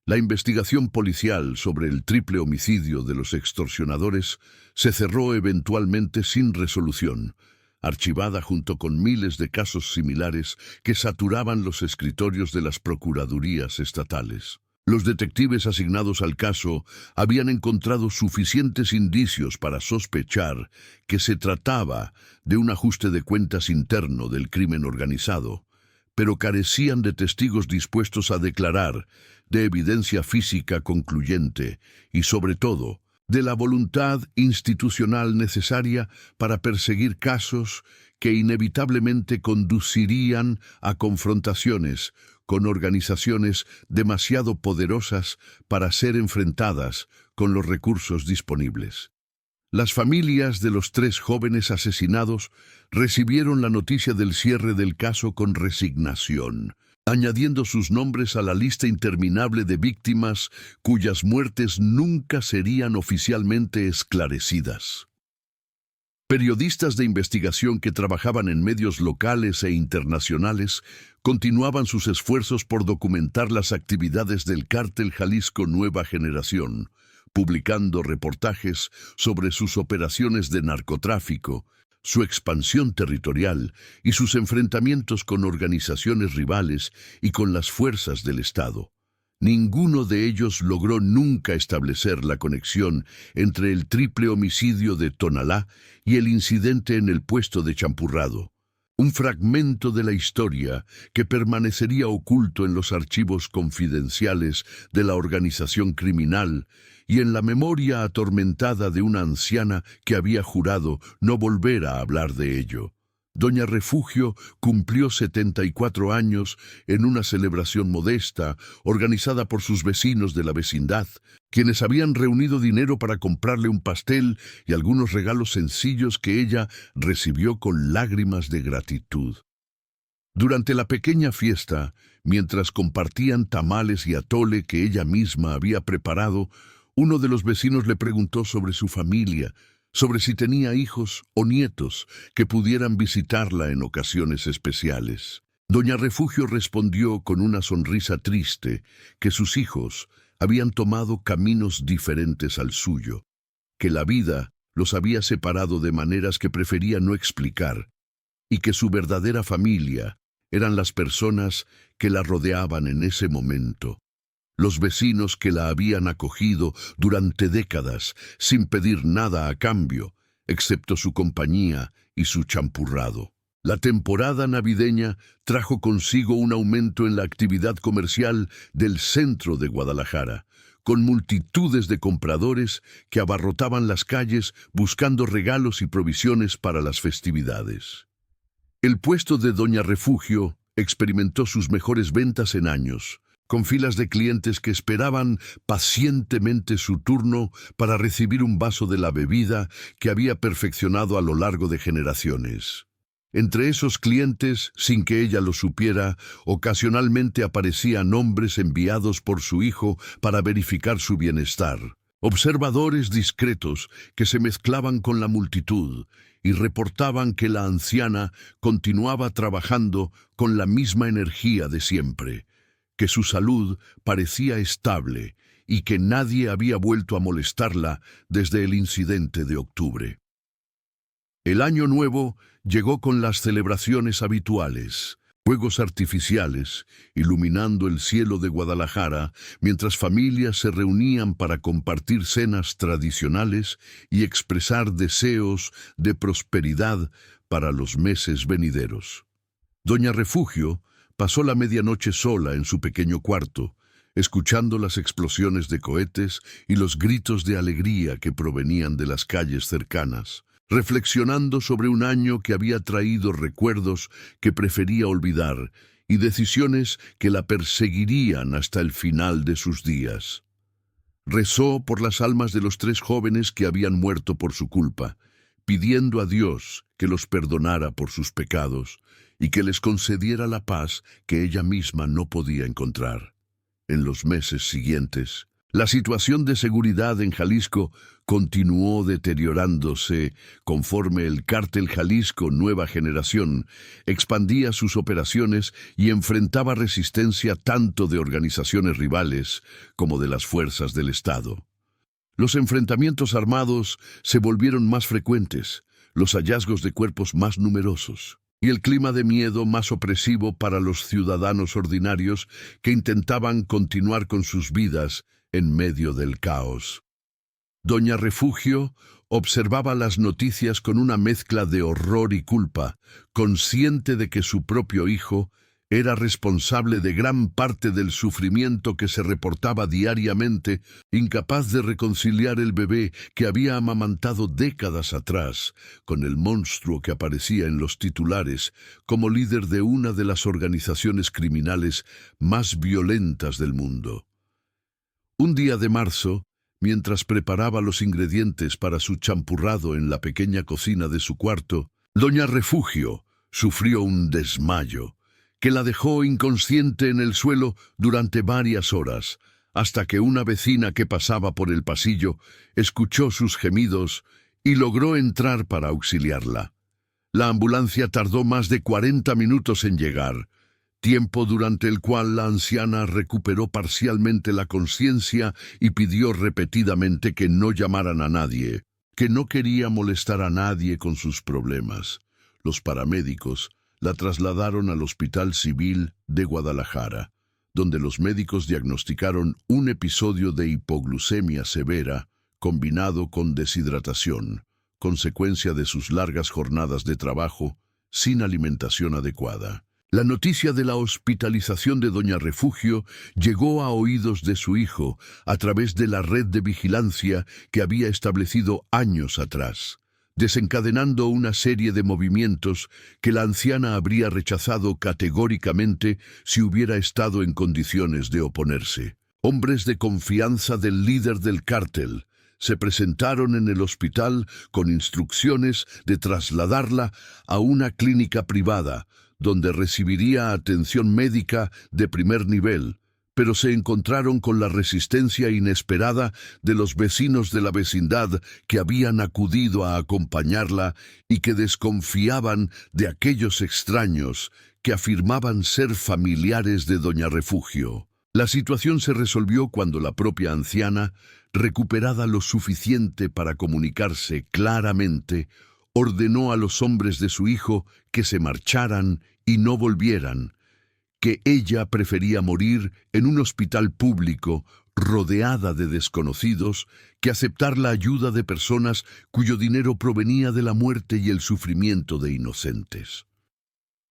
La investigación policial sobre el triple homicidio de los extorsionadores se cerró eventualmente sin resolución, archivada junto con miles de casos similares que saturaban los escritorios de las procuradurías estatales. Los detectives asignados al caso habían encontrado suficientes indicios para sospechar que se trataba de un ajuste de cuentas interno del crimen organizado, pero carecían de testigos dispuestos a declarar, de evidencia física concluyente y, sobre todo, de la voluntad institucional necesaria para perseguir casos que inevitablemente conducirían a confrontaciones con organizaciones demasiado poderosas para ser enfrentadas con los recursos disponibles. Las familias de los 3 jóvenes asesinados recibieron la noticia del cierre del caso con resignación, añadiendo sus nombres a la lista interminable de víctimas cuyas muertes nunca serían oficialmente esclarecidas. Periodistas de investigación que trabajaban en medios locales e internacionales continuaban sus esfuerzos por documentar las actividades del Cártel Jalisco Nueva Generación, publicando reportajes sobre sus operaciones de narcotráfico, su expansión territorial y sus enfrentamientos con organizaciones rivales y con las fuerzas del Estado. Ninguno de ellos logró nunca establecer la conexión entre el triple homicidio de Tonalá y el incidente en el puesto de Champurrado, un fragmento de la historia que permanecería oculto en los archivos confidenciales de la organización criminal y en la memoria atormentada de una anciana que había jurado no volver a hablar de ello. Doña Refugio cumplió 74 años en una celebración modesta organizada por sus vecinos de la vecindad, quienes habían reunido dinero para comprarle un pastel y algunos regalos sencillos que ella recibió con lágrimas de gratitud. Durante la pequeña fiesta, mientras compartían tamales y atole que ella misma había preparado, uno de los vecinos le preguntó sobre su familia, sobre si tenía hijos o nietos que pudieran visitarla en ocasiones especiales. Doña Refugio respondió con una sonrisa triste que sus hijos habían tomado caminos diferentes al suyo, que la vida los había separado de maneras que prefería no explicar, y que su verdadera familia eran las personas que la rodeaban en ese momento, los vecinos que la habían acogido durante décadas sin pedir nada a cambio, excepto su compañía y su champurrado. La temporada navideña trajo consigo un aumento en la actividad comercial del centro de Guadalajara, con multitudes de compradores que abarrotaban las calles buscando regalos y provisiones para las festividades. El puesto de Doña Refugio experimentó sus mejores ventas en años, con filas de clientes que esperaban pacientemente su turno para recibir un vaso de la bebida que había perfeccionado a lo largo de generaciones. Entre esos clientes, sin que ella lo supiera, ocasionalmente aparecían hombres enviados por su hijo para verificar su bienestar. Observadores discretos que se mezclaban con la multitud y reportaban que la anciana continuaba trabajando con la misma energía de siempre, que su salud parecía estable y que nadie había vuelto a molestarla desde el incidente de octubre. El año nuevo llegó con las celebraciones habituales, fuegos artificiales, iluminando el cielo de Guadalajara, mientras familias se reunían para compartir cenas tradicionales y expresar deseos de prosperidad para los meses venideros. Doña Refugio pasó la medianoche sola en su pequeño cuarto, escuchando las explosiones de cohetes y los gritos de alegría que provenían de las calles cercanas, reflexionando sobre un año que había traído recuerdos que prefería olvidar y decisiones que la perseguirían hasta el final de sus días. Rezó por las almas de los 3 jóvenes que habían muerto por su culpa, pidiendo a Dios que los perdonara por sus pecados y que les concediera la paz que ella misma no podía encontrar. En los meses siguientes, la situación de seguridad en Jalisco continuó deteriorándose conforme el Cártel Jalisco Nueva Generación expandía sus operaciones y enfrentaba resistencia tanto de organizaciones rivales como de las fuerzas del Estado. Los enfrentamientos armados se volvieron más frecuentes, los hallazgos de cuerpos más numerosos, y el clima de miedo más opresivo para los ciudadanos ordinarios que intentaban continuar con sus vidas en medio del caos. Doña Refugio observaba las noticias con una mezcla de horror y culpa, consciente de que su propio hijo era responsable de gran parte del sufrimiento que se reportaba diariamente, incapaz de reconciliar el bebé que había amamantado décadas atrás con el monstruo que aparecía en los titulares como líder de una de las organizaciones criminales más violentas del mundo. Un día de marzo, mientras preparaba los ingredientes para su champurrado en la pequeña cocina de su cuarto, Doña Refugio sufrió un desmayo que la dejó inconsciente en el suelo durante varias horas, hasta que una vecina que pasaba por el pasillo escuchó sus gemidos y logró entrar para auxiliarla. La ambulancia tardó más de 40 minutos en llegar, tiempo durante el cual la anciana recuperó parcialmente la conciencia y pidió repetidamente que no llamaran a nadie, que no quería molestar a nadie con sus problemas. Los paramédicos la trasladaron al Hospital Civil de Guadalajara, donde los médicos diagnosticaron un episodio de hipoglucemia severa combinado con deshidratación, consecuencia de sus largas jornadas de trabajo sin alimentación adecuada. La noticia de la hospitalización de Doña Refugio llegó a oídos de su hijo a través de la red de vigilancia que había establecido años atrás, desencadenando una serie de movimientos que la anciana habría rechazado categóricamente si hubiera estado en condiciones de oponerse. Hombres de confianza del líder del cártel se presentaron en el hospital con instrucciones de trasladarla a una clínica privada, donde recibiría atención médica de primer nivel, pero se encontraron con la resistencia inesperada de los vecinos de la vecindad que habían acudido a acompañarla y que desconfiaban de aquellos extraños que afirmaban ser familiares de Doña Refugio. La situación se resolvió cuando la propia anciana, recuperada lo suficiente para comunicarse claramente, ordenó a los hombres de su hijo que se marcharan y no volvieran, que ella prefería morir en un hospital público rodeada de desconocidos que aceptar la ayuda de personas cuyo dinero provenía de la muerte y el sufrimiento de inocentes.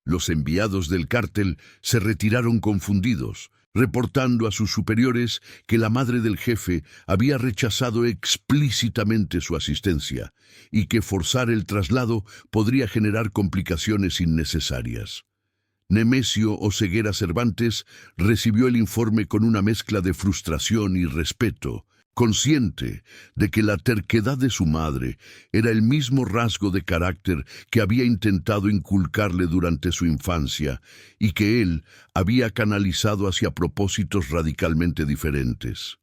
Los enviados del cártel se retiraron confundidos, reportando a sus superiores que la madre del jefe había rechazado explícitamente su asistencia y que forzar el traslado podría generar complicaciones innecesarias. Nemesio Oseguera Cervantes recibió el informe con una mezcla de frustración y respeto, consciente de que la terquedad de su madre era el mismo rasgo de carácter que había intentado inculcarle durante su infancia y que él había canalizado hacia propósitos radicalmente diferentes.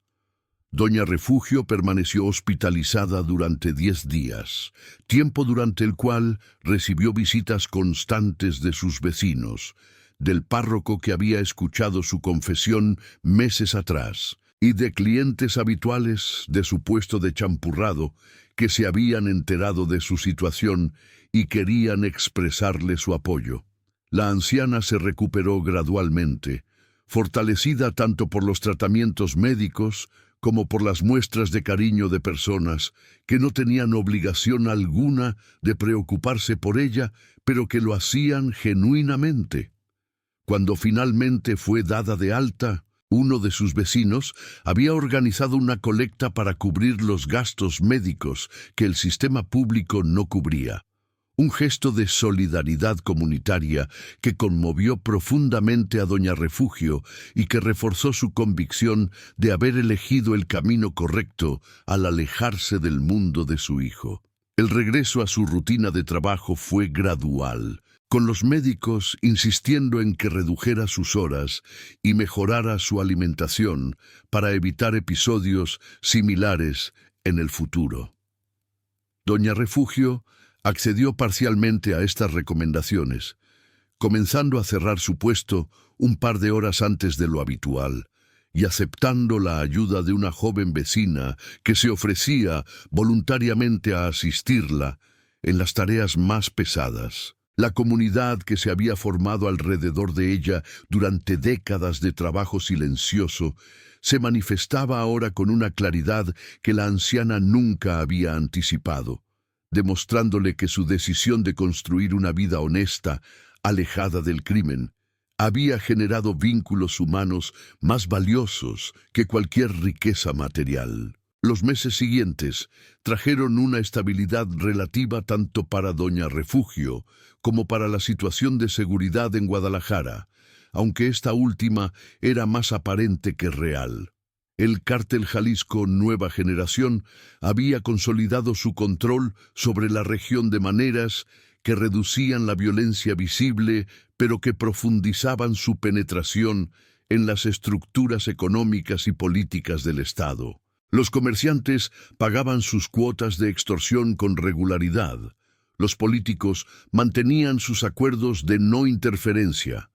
Doña Refugio permaneció hospitalizada durante 10 días, tiempo durante el cual recibió visitas constantes de sus vecinos, del párroco que había escuchado su confesión meses atrás, y de clientes habituales de su puesto de champurrado que se habían enterado de su situación y querían expresarle su apoyo. La anciana se recuperó gradualmente, fortalecida tanto por los tratamientos médicos como por las muestras de cariño de personas que no tenían obligación alguna de preocuparse por ella, pero que lo hacían genuinamente. Cuando finalmente fue dada de alta, uno de sus vecinos había organizado una colecta para cubrir los gastos médicos que el sistema público no cubría. Un gesto de solidaridad comunitaria que conmovió profundamente a Doña Refugio y que reforzó su convicción de haber elegido el camino correcto al alejarse del mundo de su hijo. El regreso a su rutina de trabajo fue gradual, con los médicos insistiendo en que redujera sus horas y mejorara su alimentación para evitar episodios similares en el futuro. Doña Refugio accedió parcialmente a estas recomendaciones, comenzando a cerrar su puesto un par de horas antes de lo habitual y aceptando la ayuda de una joven vecina que se ofrecía voluntariamente a asistirla en las tareas más pesadas. La comunidad que se había formado alrededor de ella durante décadas de trabajo silencioso se manifestaba ahora con una claridad que la anciana nunca había anticipado, demostrándole que su decisión de construir una vida honesta, alejada del crimen, había generado vínculos humanos más valiosos que cualquier riqueza material. Los meses siguientes trajeron una estabilidad relativa tanto para Doña Refugio como para la situación de seguridad en Guadalajara, aunque esta última era más aparente que real. El cártel Jalisco Nueva Generación había consolidado su control sobre la región de maneras que reducían la violencia visible, pero que profundizaban su penetración en las estructuras económicas y políticas del Estado. Los comerciantes pagaban sus cuotas de extorsión con regularidad. Los políticos mantenían sus acuerdos de no interferencia.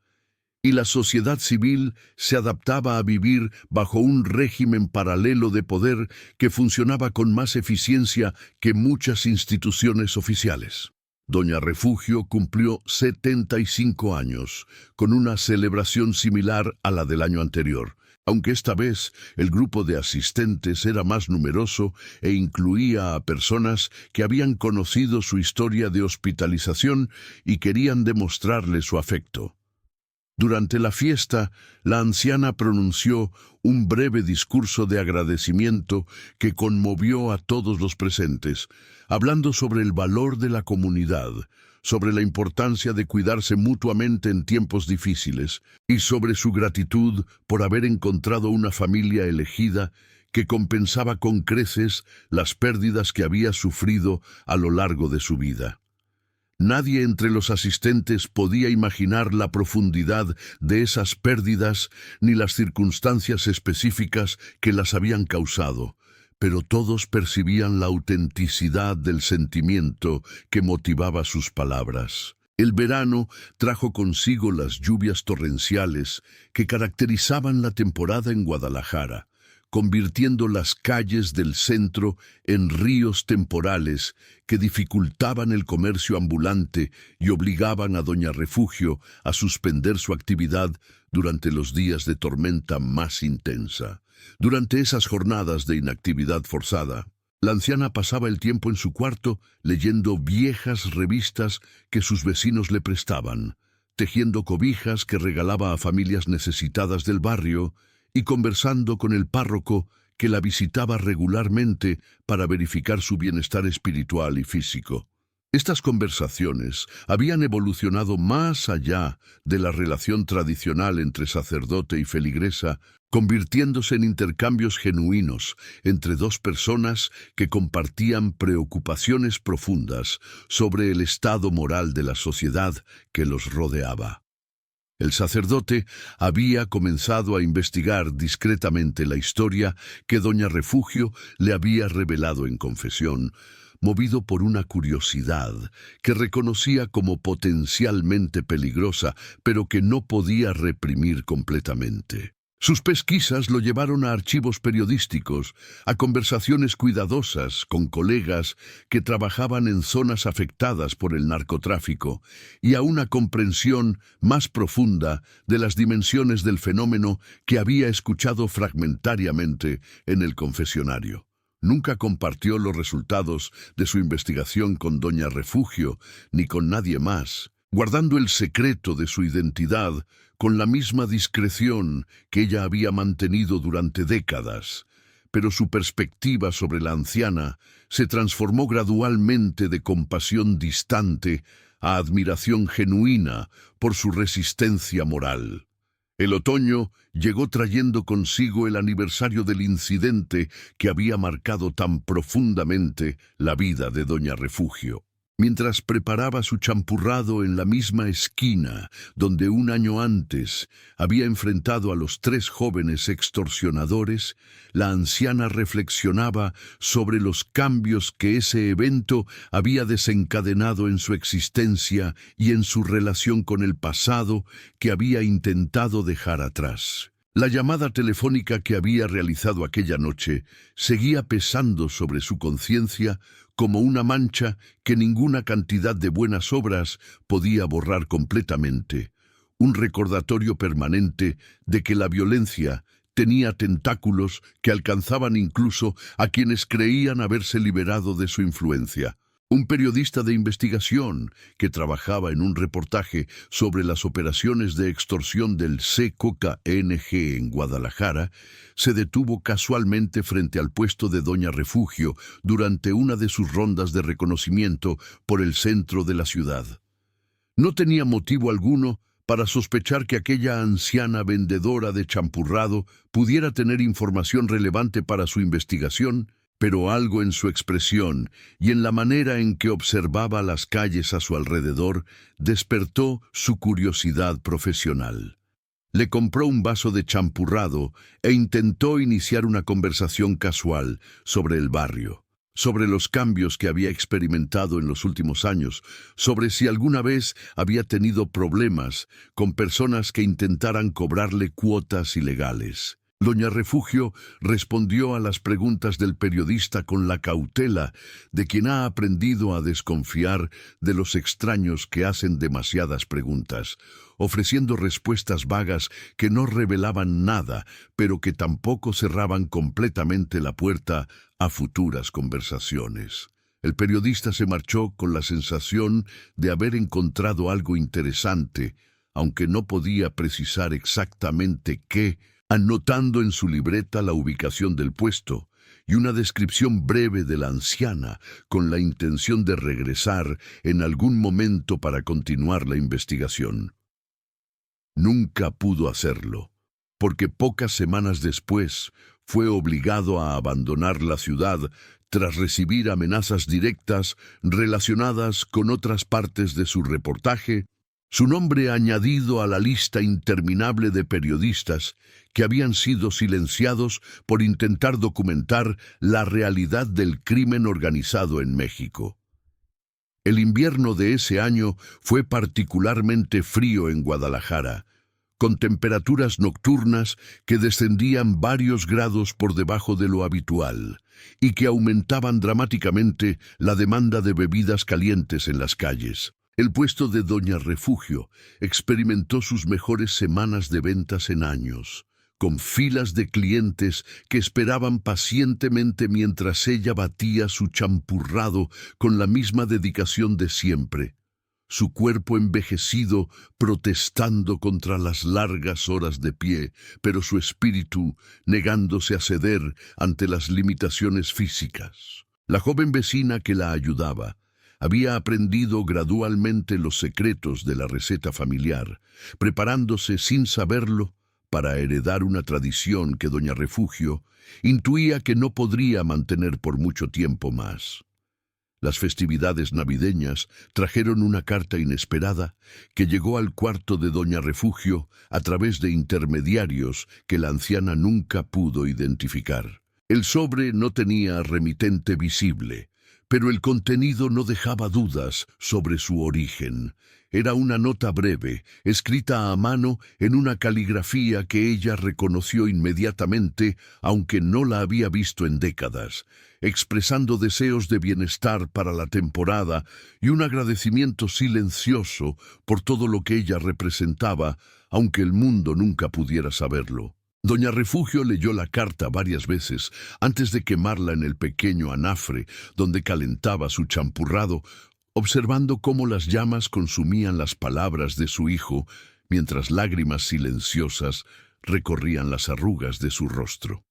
Y la sociedad civil se adaptaba a vivir bajo un régimen paralelo de poder que funcionaba con más eficiencia que muchas instituciones oficiales. Doña Refugio cumplió 75 años, con una celebración similar a la del año anterior, aunque esta vez el grupo de asistentes era más numeroso e incluía a personas que habían conocido su historia de hospitalización y querían demostrarle su afecto. Durante la fiesta, la anciana pronunció un breve discurso de agradecimiento que conmovió a todos los presentes, hablando sobre el valor de la comunidad, sobre la importancia de cuidarse mutuamente en tiempos difíciles y sobre su gratitud por haber encontrado una familia elegida que compensaba con creces las pérdidas que había sufrido a lo largo de su vida. Nadie entre los asistentes podía imaginar la profundidad de esas pérdidas ni las circunstancias específicas que las habían causado, pero todos percibían la autenticidad del sentimiento que motivaba sus palabras. El verano trajo consigo las lluvias torrenciales que caracterizaban la temporada en Guadalajara, convirtiendo las calles del centro en ríos temporales que dificultaban el comercio ambulante y obligaban a Doña Refugio a suspender su actividad durante los días de tormenta más intensa. Durante esas jornadas de inactividad forzada, la anciana pasaba el tiempo en su cuarto leyendo viejas revistas que sus vecinos le prestaban, tejiendo cobijas que regalaba a familias necesitadas del barrio y conversando con el párroco que la visitaba regularmente para verificar su bienestar espiritual y físico. Estas conversaciones habían evolucionado más allá de la relación tradicional entre sacerdote y feligresa, convirtiéndose en intercambios genuinos entre dos personas que compartían preocupaciones profundas sobre el estado moral de la sociedad que los rodeaba. El sacerdote había comenzado a investigar discretamente la historia que Doña Refugio le había revelado en confesión, movido por una curiosidad que reconocía como potencialmente peligrosa, pero que no podía reprimir completamente. Sus pesquisas lo llevaron a archivos periodísticos, a conversaciones cuidadosas con colegas que trabajaban en zonas afectadas por el narcotráfico y a una comprensión más profunda de las dimensiones del fenómeno que había escuchado fragmentariamente en el confesionario. Nunca compartió los resultados de su investigación con Doña Refugio ni con nadie más, guardando el secreto de su identidad con la misma discreción que ella había mantenido durante décadas. Pero su perspectiva sobre la anciana se transformó gradualmente de compasión distante a admiración genuina por su resistencia moral. El otoño llegó trayendo consigo el aniversario del incidente que había marcado tan profundamente la vida de Doña Refugio. Mientras preparaba su champurrado en la misma esquina donde un año antes había enfrentado a los 3 jóvenes extorsionadores, la anciana reflexionaba sobre los cambios que ese evento había desencadenado en su existencia y en su relación con el pasado que había intentado dejar atrás. La llamada telefónica que había realizado aquella noche seguía pesando sobre su conciencia como una mancha que ninguna cantidad de buenas obras podía borrar completamente, un recordatorio permanente de que la violencia tenía tentáculos que alcanzaban incluso a quienes creían haberse liberado de su influencia. Un periodista de investigación que trabajaba en un reportaje sobre las operaciones de extorsión del CKNG en Guadalajara se detuvo casualmente frente al puesto de Doña Refugio durante una de sus rondas de reconocimiento por el centro de la ciudad. No tenía motivo alguno para sospechar que aquella anciana vendedora de champurrado pudiera tener información relevante para su investigación, pero algo en su expresión y en la manera en que observaba las calles a su alrededor despertó su curiosidad profesional. Le compró un vaso de champurrado e intentó iniciar una conversación casual sobre el barrio, sobre los cambios que había experimentado en los últimos años, sobre si alguna vez había tenido problemas con personas que intentaran cobrarle cuotas ilegales. Doña Refugio respondió a las preguntas del periodista con la cautela de quien ha aprendido a desconfiar de los extraños que hacen demasiadas preguntas, ofreciendo respuestas vagas que no revelaban nada, pero que tampoco cerraban completamente la puerta a futuras conversaciones. El periodista se marchó con la sensación de haber encontrado algo interesante, aunque no podía precisar exactamente qué, anotando en su libreta la ubicación del puesto y una descripción breve de la anciana con la intención de regresar en algún momento para continuar la investigación. Nunca pudo hacerlo, porque pocas semanas después fue obligado a abandonar la ciudad tras recibir amenazas directas relacionadas con otras partes de su reportaje, su nombre añadido a la lista interminable de periodistas que habían sido silenciados por intentar documentar la realidad del crimen organizado en México. El invierno de ese año fue particularmente frío en Guadalajara, con temperaturas nocturnas que descendían varios grados por debajo de lo habitual y que aumentaban dramáticamente la demanda de bebidas calientes en las calles. El puesto de Doña Refugio experimentó sus mejores semanas de ventas en años, con filas de clientes que esperaban pacientemente mientras ella batía su champurrado con la misma dedicación de siempre, su cuerpo envejecido protestando contra las largas horas de pie, pero su espíritu negándose a ceder ante las limitaciones físicas. La joven vecina que la ayudaba había aprendido gradualmente los secretos de la receta familiar, preparándose sin saberlo para heredar una tradición que Doña Refugio intuía que no podría mantener por mucho tiempo más. Las festividades navideñas trajeron una carta inesperada que llegó al cuarto de Doña Refugio a través de intermediarios que la anciana nunca pudo identificar. El sobre no tenía remitente visible, pero el contenido no dejaba dudas sobre su origen. Era una nota breve, escrita a mano en una caligrafía que ella reconoció inmediatamente, aunque no la había visto en décadas, expresando deseos de bienestar para la temporada y un agradecimiento silencioso por todo lo que ella representaba, aunque el mundo nunca pudiera saberlo. Doña Refugio leyó la carta varias veces antes de quemarla en el pequeño anafre donde calentaba su champurrado, observando cómo las llamas consumían las palabras de su hijo mientras lágrimas silenciosas recorrían las arrugas de su rostro.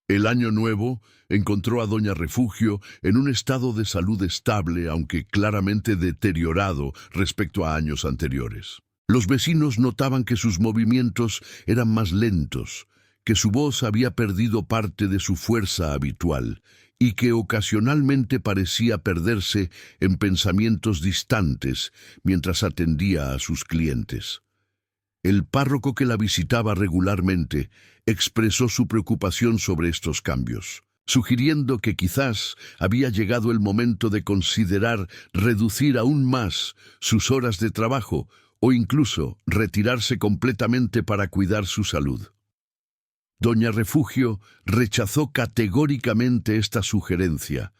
El año nuevo encontró a Doña Refugio en un estado de salud estable, aunque claramente deteriorado respecto a años anteriores. Los vecinos notaban que sus movimientos eran más lentos, que su voz había perdido parte de su fuerza habitual y que ocasionalmente parecía perderse en pensamientos distantes mientras atendía a sus clientes. El párroco que la visitaba regularmente expresó su preocupación sobre estos cambios, sugiriendo que quizás había llegado el momento de considerar reducir aún más sus horas de trabajo o incluso retirarse completamente para cuidar su salud. Doña Refugio rechazó categóricamente esta sugerencia,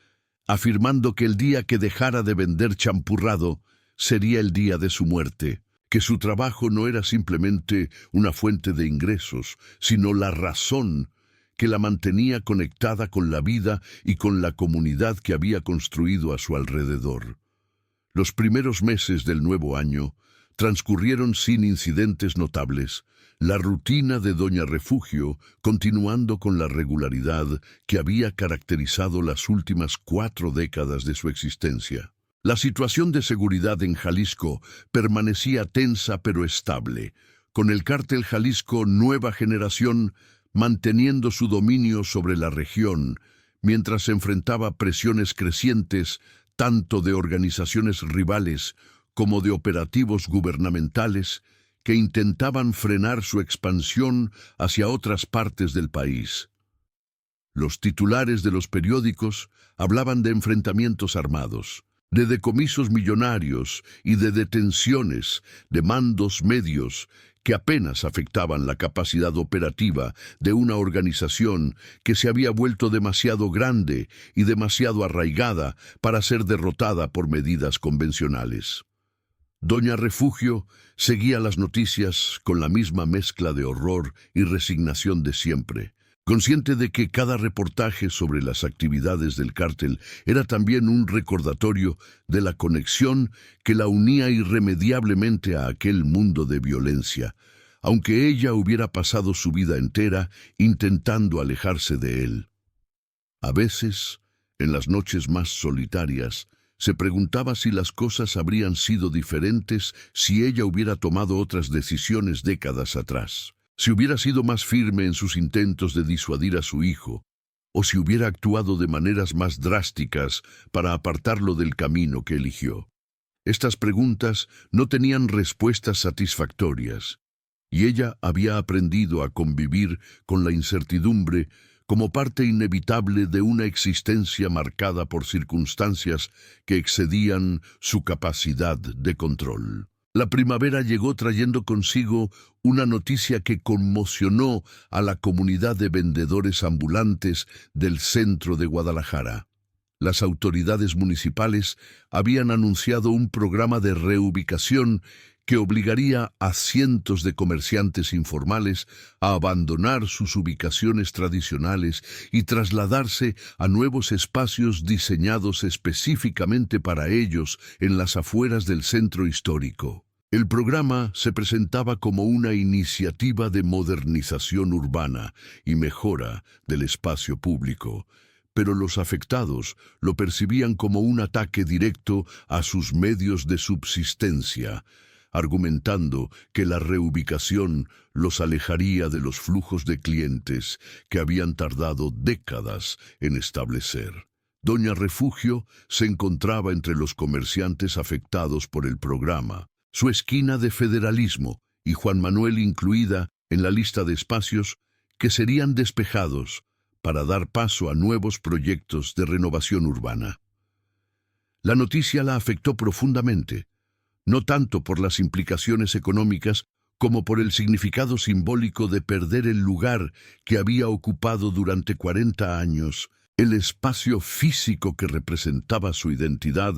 afirmando que el día que dejara de vender champurrado sería el día de su muerte, que su trabajo no era simplemente una fuente de ingresos, sino la razón que la mantenía conectada con la vida y con la comunidad que había construido a su alrededor. Los primeros meses del nuevo año transcurrieron sin incidentes notables, la rutina de Doña Refugio continuando con la regularidad que había caracterizado las últimas 4 décadas de su existencia. La situación de seguridad en Jalisco permanecía tensa pero estable, con el cártel Jalisco Nueva Generación manteniendo su dominio sobre la región, mientras se enfrentaba presiones crecientes tanto de organizaciones rivales como de operativos gubernamentales que intentaban frenar su expansión hacia otras partes del país. Los titulares de los periódicos hablaban de enfrentamientos armados, de decomisos millonarios y de detenciones de mandos medios que apenas afectaban la capacidad operativa de una organización que se había vuelto demasiado grande y demasiado arraigada para ser derrotada por medidas convencionales. Doña Refugio seguía las noticias con la misma mezcla de horror y resignación de siempre, consciente de que cada reportaje sobre las actividades del cártel era también un recordatorio de la conexión que la unía irremediablemente a aquel mundo de violencia, aunque ella hubiera pasado su vida entera intentando alejarse de él. A veces, en las noches más solitarias, se preguntaba si las cosas habrían sido diferentes si ella hubiera tomado otras decisiones décadas atrás, si hubiera sido más firme en sus intentos de disuadir a su hijo, o si hubiera actuado de maneras más drásticas para apartarlo del camino que eligió. Estas preguntas no tenían respuestas satisfactorias, y ella había aprendido a convivir con la incertidumbre como parte inevitable de una existencia marcada por circunstancias que excedían su capacidad de control. La primavera llegó trayendo consigo una noticia que conmocionó a la comunidad de vendedores ambulantes del centro de Guadalajara. Las autoridades municipales habían anunciado un programa de reubicación que obligaría a cientos de comerciantes informales a abandonar sus ubicaciones tradicionales y trasladarse a nuevos espacios diseñados específicamente para ellos en las afueras del centro histórico. El programa se presentaba como una iniciativa de modernización urbana y mejora del espacio público, pero los afectados lo percibían como un ataque directo a sus medios de subsistencia, argumentando que la reubicación los alejaría de los flujos de clientes que habían tardado décadas en establecer. Doña Refugio se encontraba entre los comerciantes afectados por el programa, su esquina de Federalismo y Juan Manuel incluida en la lista de espacios que serían despejados para dar paso a nuevos proyectos de renovación urbana. La noticia la afectó profundamente, no tanto por las implicaciones económicas como por el significado simbólico de perder el lugar que había ocupado durante 40 años, el espacio físico que representaba su identidad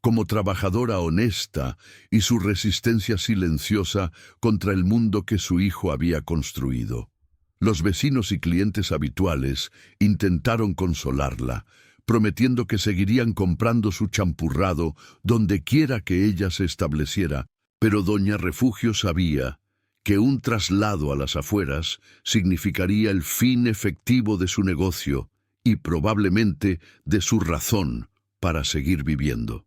como trabajadora honesta y su resistencia silenciosa contra el mundo que su hijo había construido. Los vecinos y clientes habituales intentaron consolarla, prometiendo que seguirían comprando su champurrado donde quiera que ella se estableciera, pero Doña Refugio sabía que un traslado a las afueras significaría el fin efectivo de su negocio y probablemente de su razón para seguir viviendo.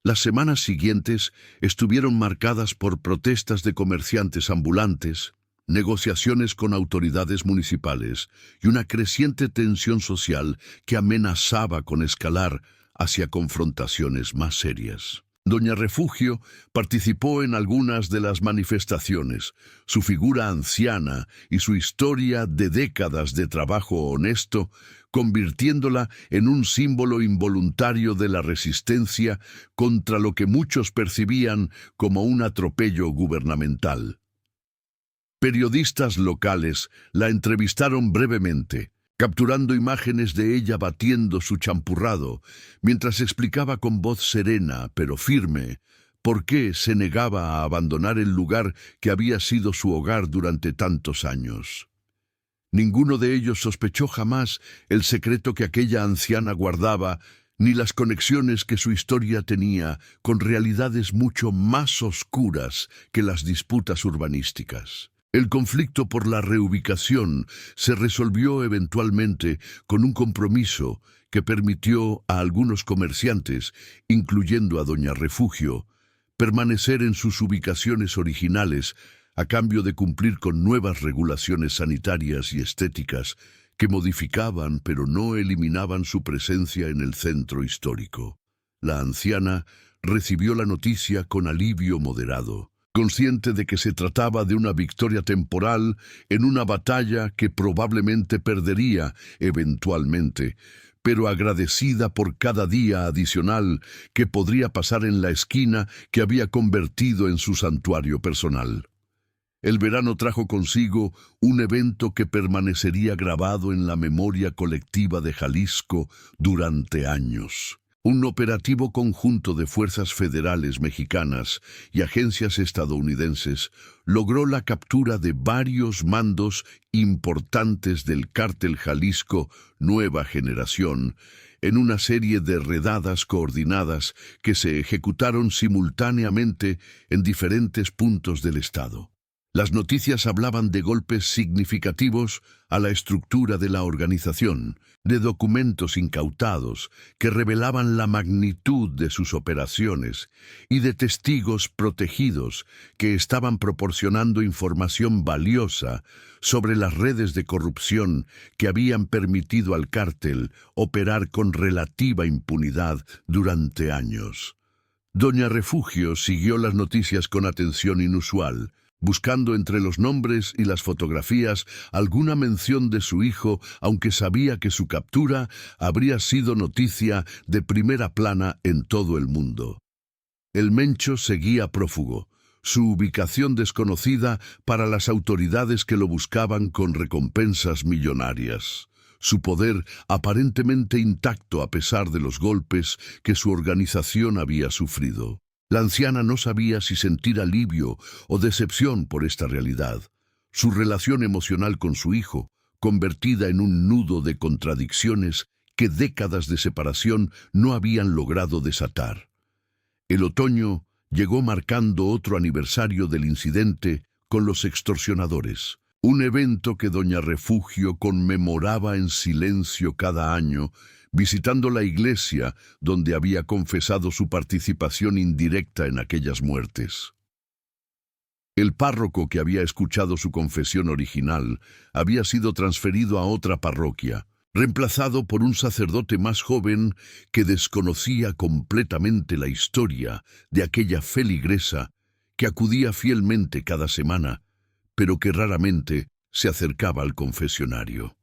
Las semanas siguientes estuvieron marcadas por protestas de comerciantes ambulantes, negociaciones con autoridades municipales y una creciente tensión social que amenazaba con escalar hacia confrontaciones más serias. Doña Refugio participó en algunas de las manifestaciones. Su figura anciana y su historia de décadas de trabajo honesto, convirtiéndola en un símbolo involuntario de la resistencia contra lo que muchos percibían como un atropello gubernamental. Periodistas locales la entrevistaron brevemente, capturando imágenes de ella batiendo su champurrado, mientras explicaba con voz serena pero firme por qué se negaba a abandonar el lugar que había sido su hogar durante tantos años. Ninguno de ellos sospechó jamás el secreto que aquella anciana guardaba, ni las conexiones que su historia tenía con realidades mucho más oscuras que las disputas urbanísticas. El conflicto por la reubicación se resolvió eventualmente con un compromiso que permitió a algunos comerciantes, incluyendo a Doña Refugio, permanecer en sus ubicaciones originales a cambio de cumplir con nuevas regulaciones sanitarias y estéticas que modificaban pero no eliminaban su presencia en el centro histórico. La anciana recibió la noticia con alivio moderado, consciente de que se trataba de una victoria temporal en una batalla que probablemente perdería eventualmente, pero agradecida por cada día adicional que podría pasar en la esquina que había convertido en su santuario personal. El verano trajo consigo un evento que permanecería grabado en la memoria colectiva de Jalisco durante años. Un operativo conjunto de fuerzas federales mexicanas y agencias estadounidenses logró la captura de varios mandos importantes del Cártel Jalisco Nueva Generación en una serie de redadas coordinadas que se ejecutaron simultáneamente en diferentes puntos del estado. Las noticias hablaban de golpes significativos a la estructura de la organización, de documentos incautados que revelaban la magnitud de sus operaciones y de testigos protegidos que estaban proporcionando información valiosa sobre las redes de corrupción que habían permitido al cártel operar con relativa impunidad durante años. Doña Refugio siguió las noticias con atención inusual, buscando entre los nombres y las fotografías alguna mención de su hijo, aunque sabía que su captura habría sido noticia de primera plana en todo el mundo. El Mencho seguía prófugo, su ubicación desconocida para las autoridades que lo buscaban con recompensas millonarias. Su poder aparentemente intacto a pesar de los golpes que su organización había sufrido. La anciana no sabía si sentir alivio o decepción por esta realidad. Su relación emocional con su hijo, convertida en un nudo de contradicciones que décadas de separación no habían logrado desatar. El otoño llegó marcando otro aniversario del incidente con los extorsionadores, un evento que doña Refugio conmemoraba en silencio cada año, visitando la iglesia donde había confesado su participación indirecta en aquellas muertes. El párroco que había escuchado su confesión original había sido transferido a otra parroquia, reemplazado por un sacerdote más joven que desconocía completamente la historia de aquella feligresa que acudía fielmente cada semana, pero que raramente se acercaba al confesionario.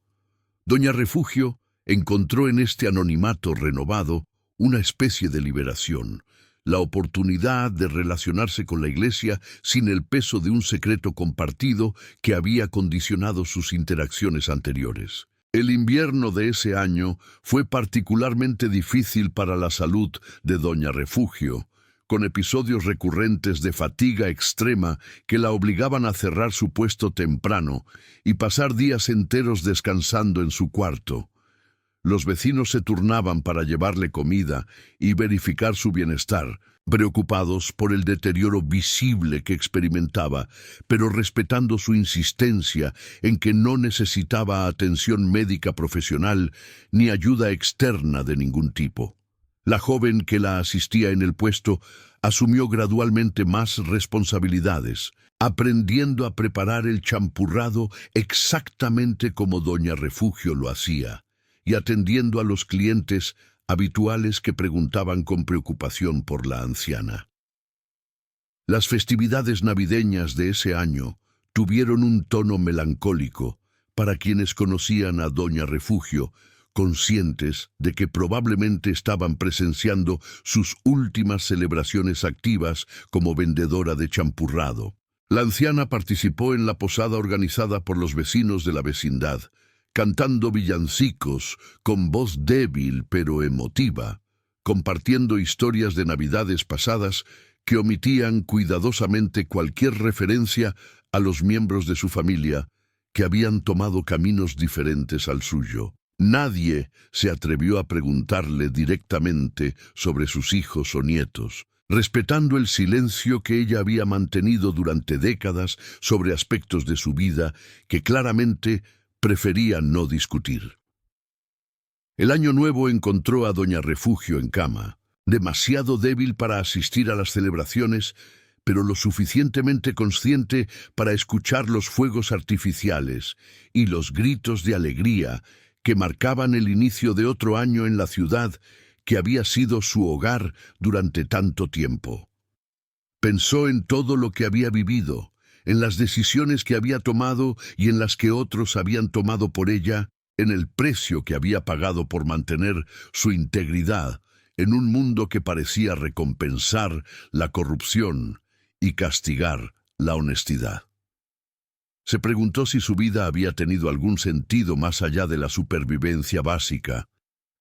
Doña Refugio encontró en este anonimato renovado una especie de liberación, la oportunidad de relacionarse con la Iglesia sin el peso de un secreto compartido que había condicionado sus interacciones anteriores. El invierno de ese año fue particularmente difícil para la salud de doña Refugio, con episodios recurrentes de fatiga extrema que la obligaban a cerrar su puesto temprano y pasar días enteros descansando en su cuarto. Los vecinos se turnaban para llevarle comida y verificar su bienestar, preocupados por el deterioro visible que experimentaba, pero respetando su insistencia en que no necesitaba atención médica profesional ni ayuda externa de ningún tipo. La joven que la asistía en el puesto asumió gradualmente más responsabilidades, aprendiendo a preparar el champurrado exactamente como doña Refugio lo hacía, y atendiendo a los clientes habituales que preguntaban con preocupación por la anciana. Las festividades navideñas de ese año tuvieron un tono melancólico para quienes conocían a doña Refugio, conscientes de que probablemente estaban presenciando sus últimas celebraciones activas como vendedora de champurrado. La anciana participó en la posada organizada por los vecinos de la vecindad, cantando villancicos con voz débil pero emotiva, compartiendo historias de navidades pasadas que omitían cuidadosamente cualquier referencia a los miembros de su familia que habían tomado caminos diferentes al suyo. Nadie se atrevió a preguntarle directamente sobre sus hijos o nietos, respetando el silencio que ella había mantenido durante décadas sobre aspectos de su vida que claramente prefería no discutir. El año nuevo encontró a doña Refugio en cama, demasiado débil para asistir a las celebraciones, pero lo suficientemente consciente para escuchar los fuegos artificiales y los gritos de alegría que marcaban el inicio de otro año en la ciudad que había sido su hogar durante tanto tiempo. Pensó en todo lo que había vivido, en las decisiones que había tomado y en las que otros habían tomado por ella, en el precio que había pagado por mantener su integridad en un mundo que parecía recompensar la corrupción y castigar la honestidad. Se preguntó si su vida había tenido algún sentido más allá de la supervivencia básica,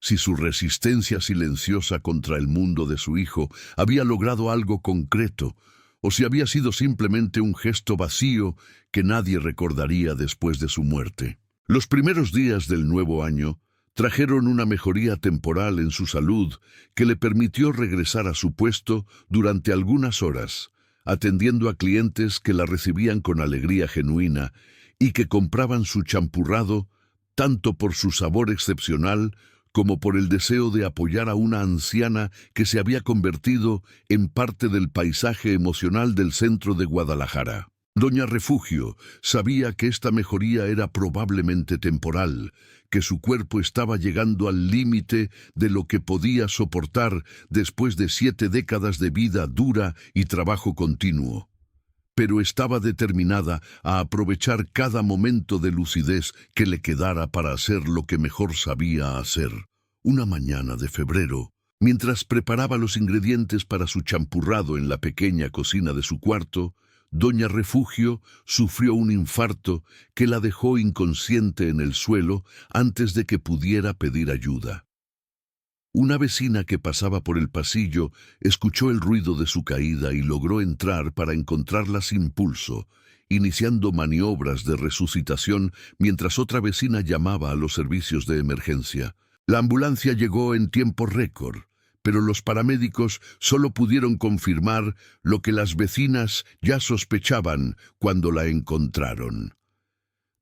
si su resistencia silenciosa contra el mundo de su hijo había logrado algo concreto, o si había sido simplemente un gesto vacío que nadie recordaría después de su muerte. Los primeros días del nuevo año trajeron una mejoría temporal en su salud que le permitió regresar a su puesto durante algunas horas, atendiendo a clientes que la recibían con alegría genuina y que compraban su champurrado tanto por su sabor excepcional como por el deseo de apoyar a una anciana que se había convertido en parte del paisaje emocional del centro de Guadalajara. Doña Refugio sabía que esta mejoría era probablemente temporal, que su cuerpo estaba llegando al límite de lo que podía soportar después de 7 décadas de vida dura y trabajo continuo. Pero estaba determinada a aprovechar cada momento de lucidez que le quedara para hacer lo que mejor sabía hacer. Una mañana de febrero, mientras preparaba los ingredientes para su champurrado en la pequeña cocina de su cuarto, Doña Refugio sufrió un infarto que la dejó inconsciente en el suelo antes de que pudiera pedir ayuda. Una vecina que pasaba por el pasillo escuchó el ruido de su caída y logró entrar para encontrarla sin pulso, iniciando maniobras de resucitación mientras otra vecina llamaba a los servicios de emergencia. La ambulancia llegó en tiempo récord, pero los paramédicos solo pudieron confirmar lo que las vecinas ya sospechaban cuando la encontraron.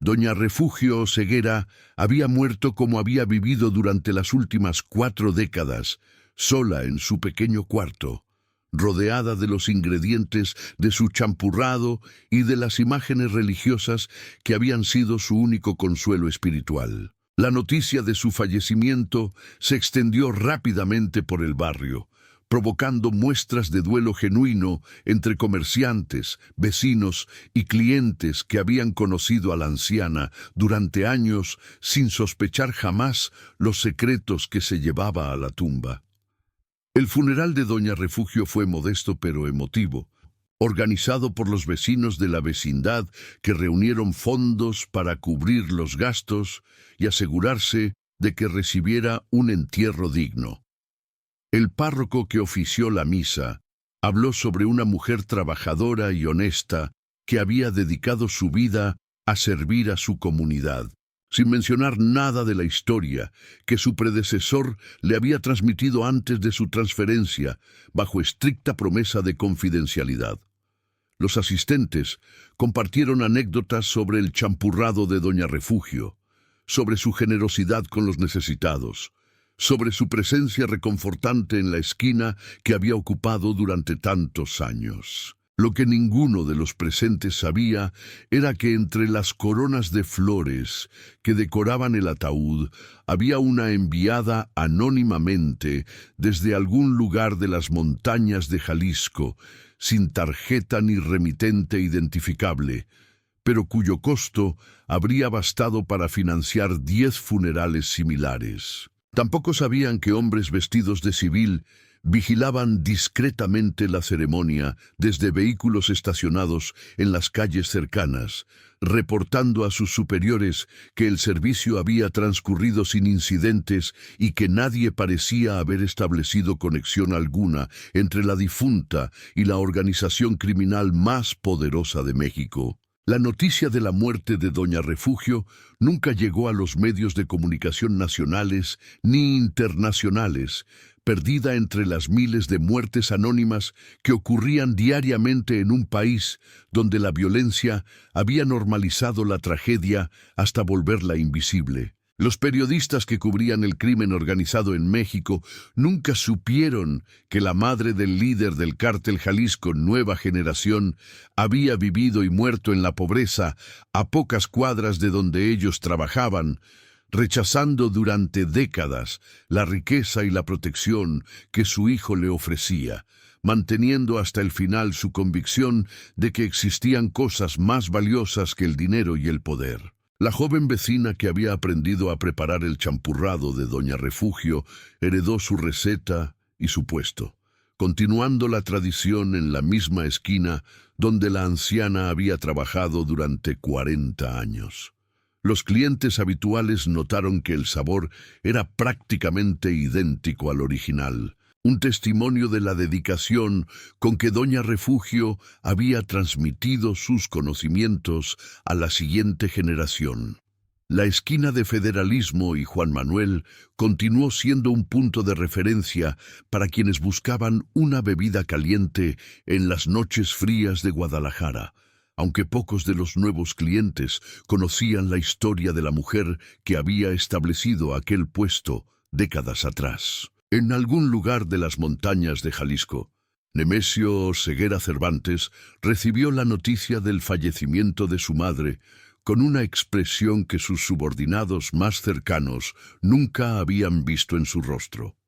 Doña Refugio Ceguera había muerto como había vivido durante las últimas 4 décadas, sola en su pequeño cuarto, rodeada de los ingredientes de su champurrado y de las imágenes religiosas que habían sido su único consuelo espiritual. La noticia de su fallecimiento se extendió rápidamente por el barrio, provocando muestras de duelo genuino entre comerciantes, vecinos y clientes que habían conocido a la anciana durante años sin sospechar jamás los secretos que se llevaba a la tumba. El funeral de Doña Refugio fue modesto pero emotivo, organizado por los vecinos de la vecindad que reunieron fondos para cubrir los gastos y asegurarse de que recibiera un entierro digno. El párroco que ofició la misa habló sobre una mujer trabajadora y honesta que había dedicado su vida a servir a su comunidad, sin mencionar nada de la historia que su predecesor le había transmitido antes de su transferencia, bajo estricta promesa de confidencialidad. Los asistentes compartieron anécdotas sobre el champurrado de Doña Refugio, sobre su generosidad con los necesitados, sobre su presencia reconfortante en la esquina que había ocupado durante tantos años. Lo que ninguno de los presentes sabía era que entre las coronas de flores que decoraban el ataúd había una enviada anónimamente desde algún lugar de las montañas de Jalisco, sin tarjeta ni remitente identificable, pero cuyo costo habría bastado para financiar 10 funerales similares. Tampoco sabían que hombres vestidos de civil vigilaban discretamente la ceremonia desde vehículos estacionados en las calles cercanas, reportando a sus superiores que el servicio había transcurrido sin incidentes y que nadie parecía haber establecido conexión alguna entre la difunta y la organización criminal más poderosa de México. La noticia de la muerte de Doña Refugio nunca llegó a los medios de comunicación nacionales ni internacionales, perdida entre las miles de muertes anónimas que ocurrían diariamente en un país donde la violencia había normalizado la tragedia hasta volverla invisible. Los periodistas que cubrían el crimen organizado en México nunca supieron que la madre del líder del cártel Jalisco Nueva Generación había vivido y muerto en la pobreza a pocas cuadras de donde ellos trabajaban, rechazando durante décadas la riqueza y la protección que su hijo le ofrecía, manteniendo hasta el final su convicción de que existían cosas más valiosas que el dinero y el poder. La joven vecina que había aprendido a preparar el champurrado de Doña Refugio heredó su receta y su puesto, continuando la tradición en la misma esquina donde la anciana había trabajado durante 40 años. Los clientes habituales notaron que el sabor era prácticamente idéntico al original, un testimonio de la dedicación con que Doña Refugio había transmitido sus conocimientos a la siguiente generación. La esquina de Federalismo y Juan Manuel continuó siendo un punto de referencia para quienes buscaban una bebida caliente en las noches frías de Guadalajara, aunque pocos de los nuevos clientes conocían la historia de la mujer que había establecido aquel puesto décadas atrás. En algún lugar de las montañas de Jalisco, Nemesio Ceguera Cervantes recibió la noticia del fallecimiento de su madre con una expresión que sus subordinados más cercanos nunca habían visto en su rostro.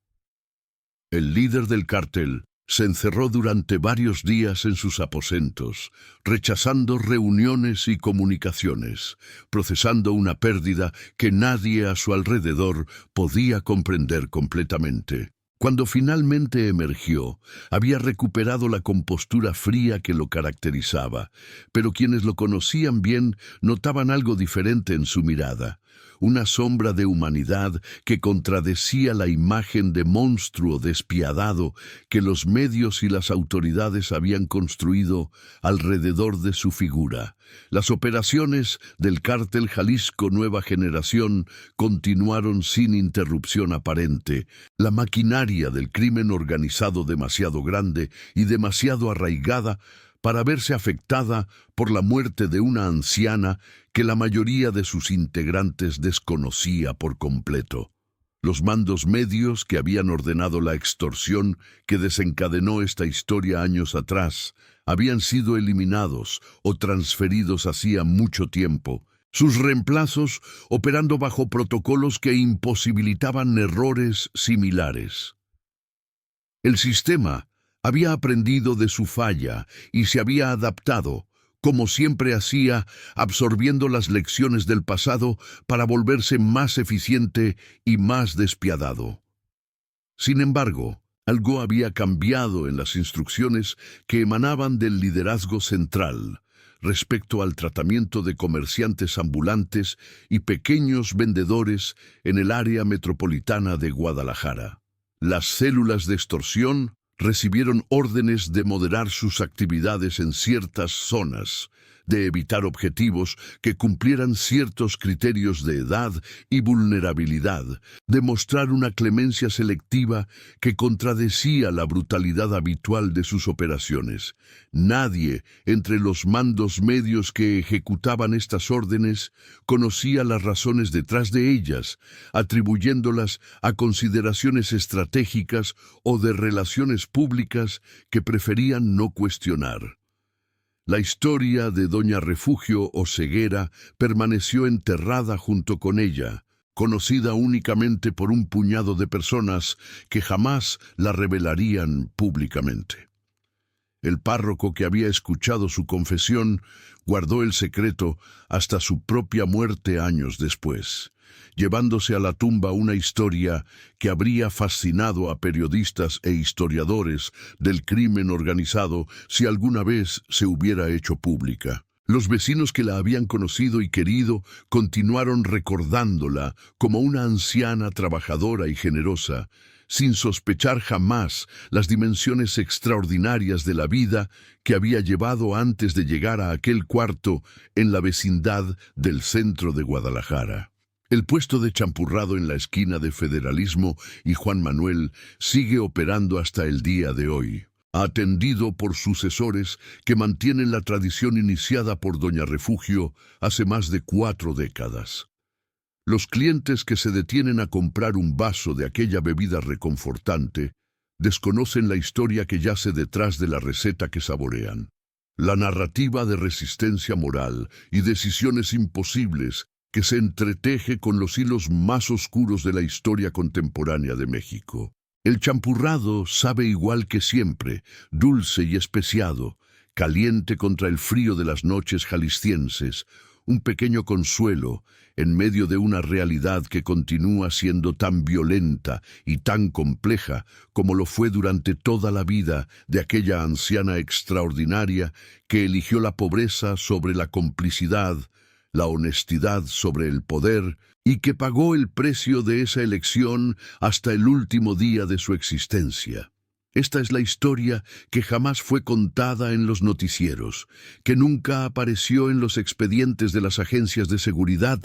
El líder del cártel se encerró durante varios días en sus aposentos, rechazando reuniones y comunicaciones, procesando una pérdida que nadie a su alrededor podía comprender completamente. Cuando finalmente emergió, había recuperado la compostura fría que lo caracterizaba, pero quienes lo conocían bien notaban algo diferente en su mirada, una sombra de humanidad que contradecía la imagen de monstruo despiadado que los medios y las autoridades habían construido alrededor de su figura. Las operaciones del cártel Jalisco Nueva Generación continuaron sin interrupción aparente. La maquinaria del crimen organizado demasiado grande y demasiado arraigada para verse afectada por la muerte de una anciana que la mayoría de sus integrantes desconocía por completo. Los mandos medios que habían ordenado la extorsión que desencadenó esta historia años atrás habían sido eliminados o transferidos hacía mucho tiempo, sus reemplazos operando bajo protocolos que imposibilitaban errores similares. El sistema había aprendido de su falla y se había adaptado, como siempre hacía, absorbiendo las lecciones del pasado para volverse más eficiente y más despiadado. Sin embargo, algo había cambiado en las instrucciones que emanaban del liderazgo central respecto al tratamiento de comerciantes ambulantes y pequeños vendedores en el área metropolitana de Guadalajara. Las células de extorsión recibieron órdenes de moderar sus actividades en ciertas zonas, de evitar objetivos que cumplieran ciertos criterios de edad y vulnerabilidad, de mostrar una clemencia selectiva que contradecía la brutalidad habitual de sus operaciones. Nadie entre los mandos medios que ejecutaban estas órdenes conocía las razones detrás de ellas, atribuyéndolas a consideraciones estratégicas o de relaciones públicas que preferían no cuestionar. La historia de Doña Refugio o Ceguera permaneció enterrada junto con ella, conocida únicamente por un puñado de personas que jamás la revelarían públicamente. El párroco que había escuchado su confesión guardó el secreto hasta su propia muerte años después, llevándose a la tumba una historia que habría fascinado a periodistas e historiadores del crimen organizado si alguna vez se hubiera hecho pública. Los vecinos que la habían conocido y querido continuaron recordándola como una anciana trabajadora y generosa, sin sospechar jamás las dimensiones extraordinarias de la vida que había llevado antes de llegar a aquel cuarto en la vecindad del centro de Guadalajara. El puesto de champurrado en la esquina de Federalismo y Juan Manuel sigue operando hasta el día de hoy, atendido por sucesores que mantienen la tradición iniciada por Doña Refugio hace más de 4 décadas. Los clientes que se detienen a comprar un vaso de aquella bebida reconfortante desconocen la historia que yace detrás de la receta que saborean. La narrativa de resistencia moral y decisiones imposibles que se entreteje con los hilos más oscuros de la historia contemporánea de México. El champurrado sabe igual que siempre, dulce y especiado, caliente contra el frío de las noches jaliscienses, un pequeño consuelo en medio de una realidad que continúa siendo tan violenta y tan compleja como lo fue durante toda la vida de aquella anciana extraordinaria que eligió la pobreza sobre la complicidad, la honestidad sobre el poder, y que pagó el precio de esa elección hasta el último día de su existencia. Esta es la historia que jamás fue contada en los noticieros, que nunca apareció en los expedientes de las agencias de seguridad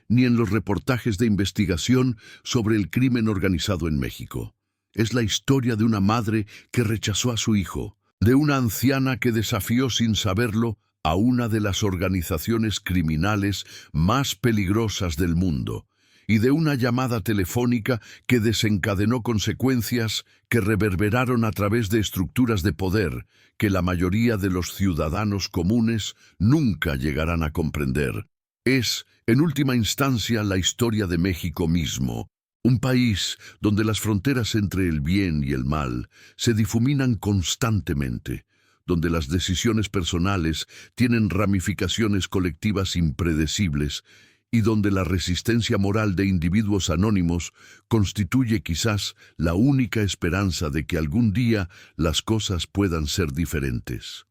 ni en los reportajes de investigación sobre el crimen organizado en México. Es la historia de una madre que rechazó a su hijo, de una anciana que desafió sin saberlo a una de las organizaciones criminales más peligrosas del mundo, y de una llamada telefónica que desencadenó consecuencias que reverberaron a través de estructuras de poder que la mayoría de los ciudadanos comunes nunca llegarán a comprender. Es, en última instancia, la historia de México mismo, un país donde las fronteras entre el bien y el mal se difuminan constantemente, donde las decisiones personales tienen ramificaciones colectivas impredecibles y donde la resistencia moral de individuos anónimos constituye quizás la única esperanza de que algún día las cosas puedan ser diferentes.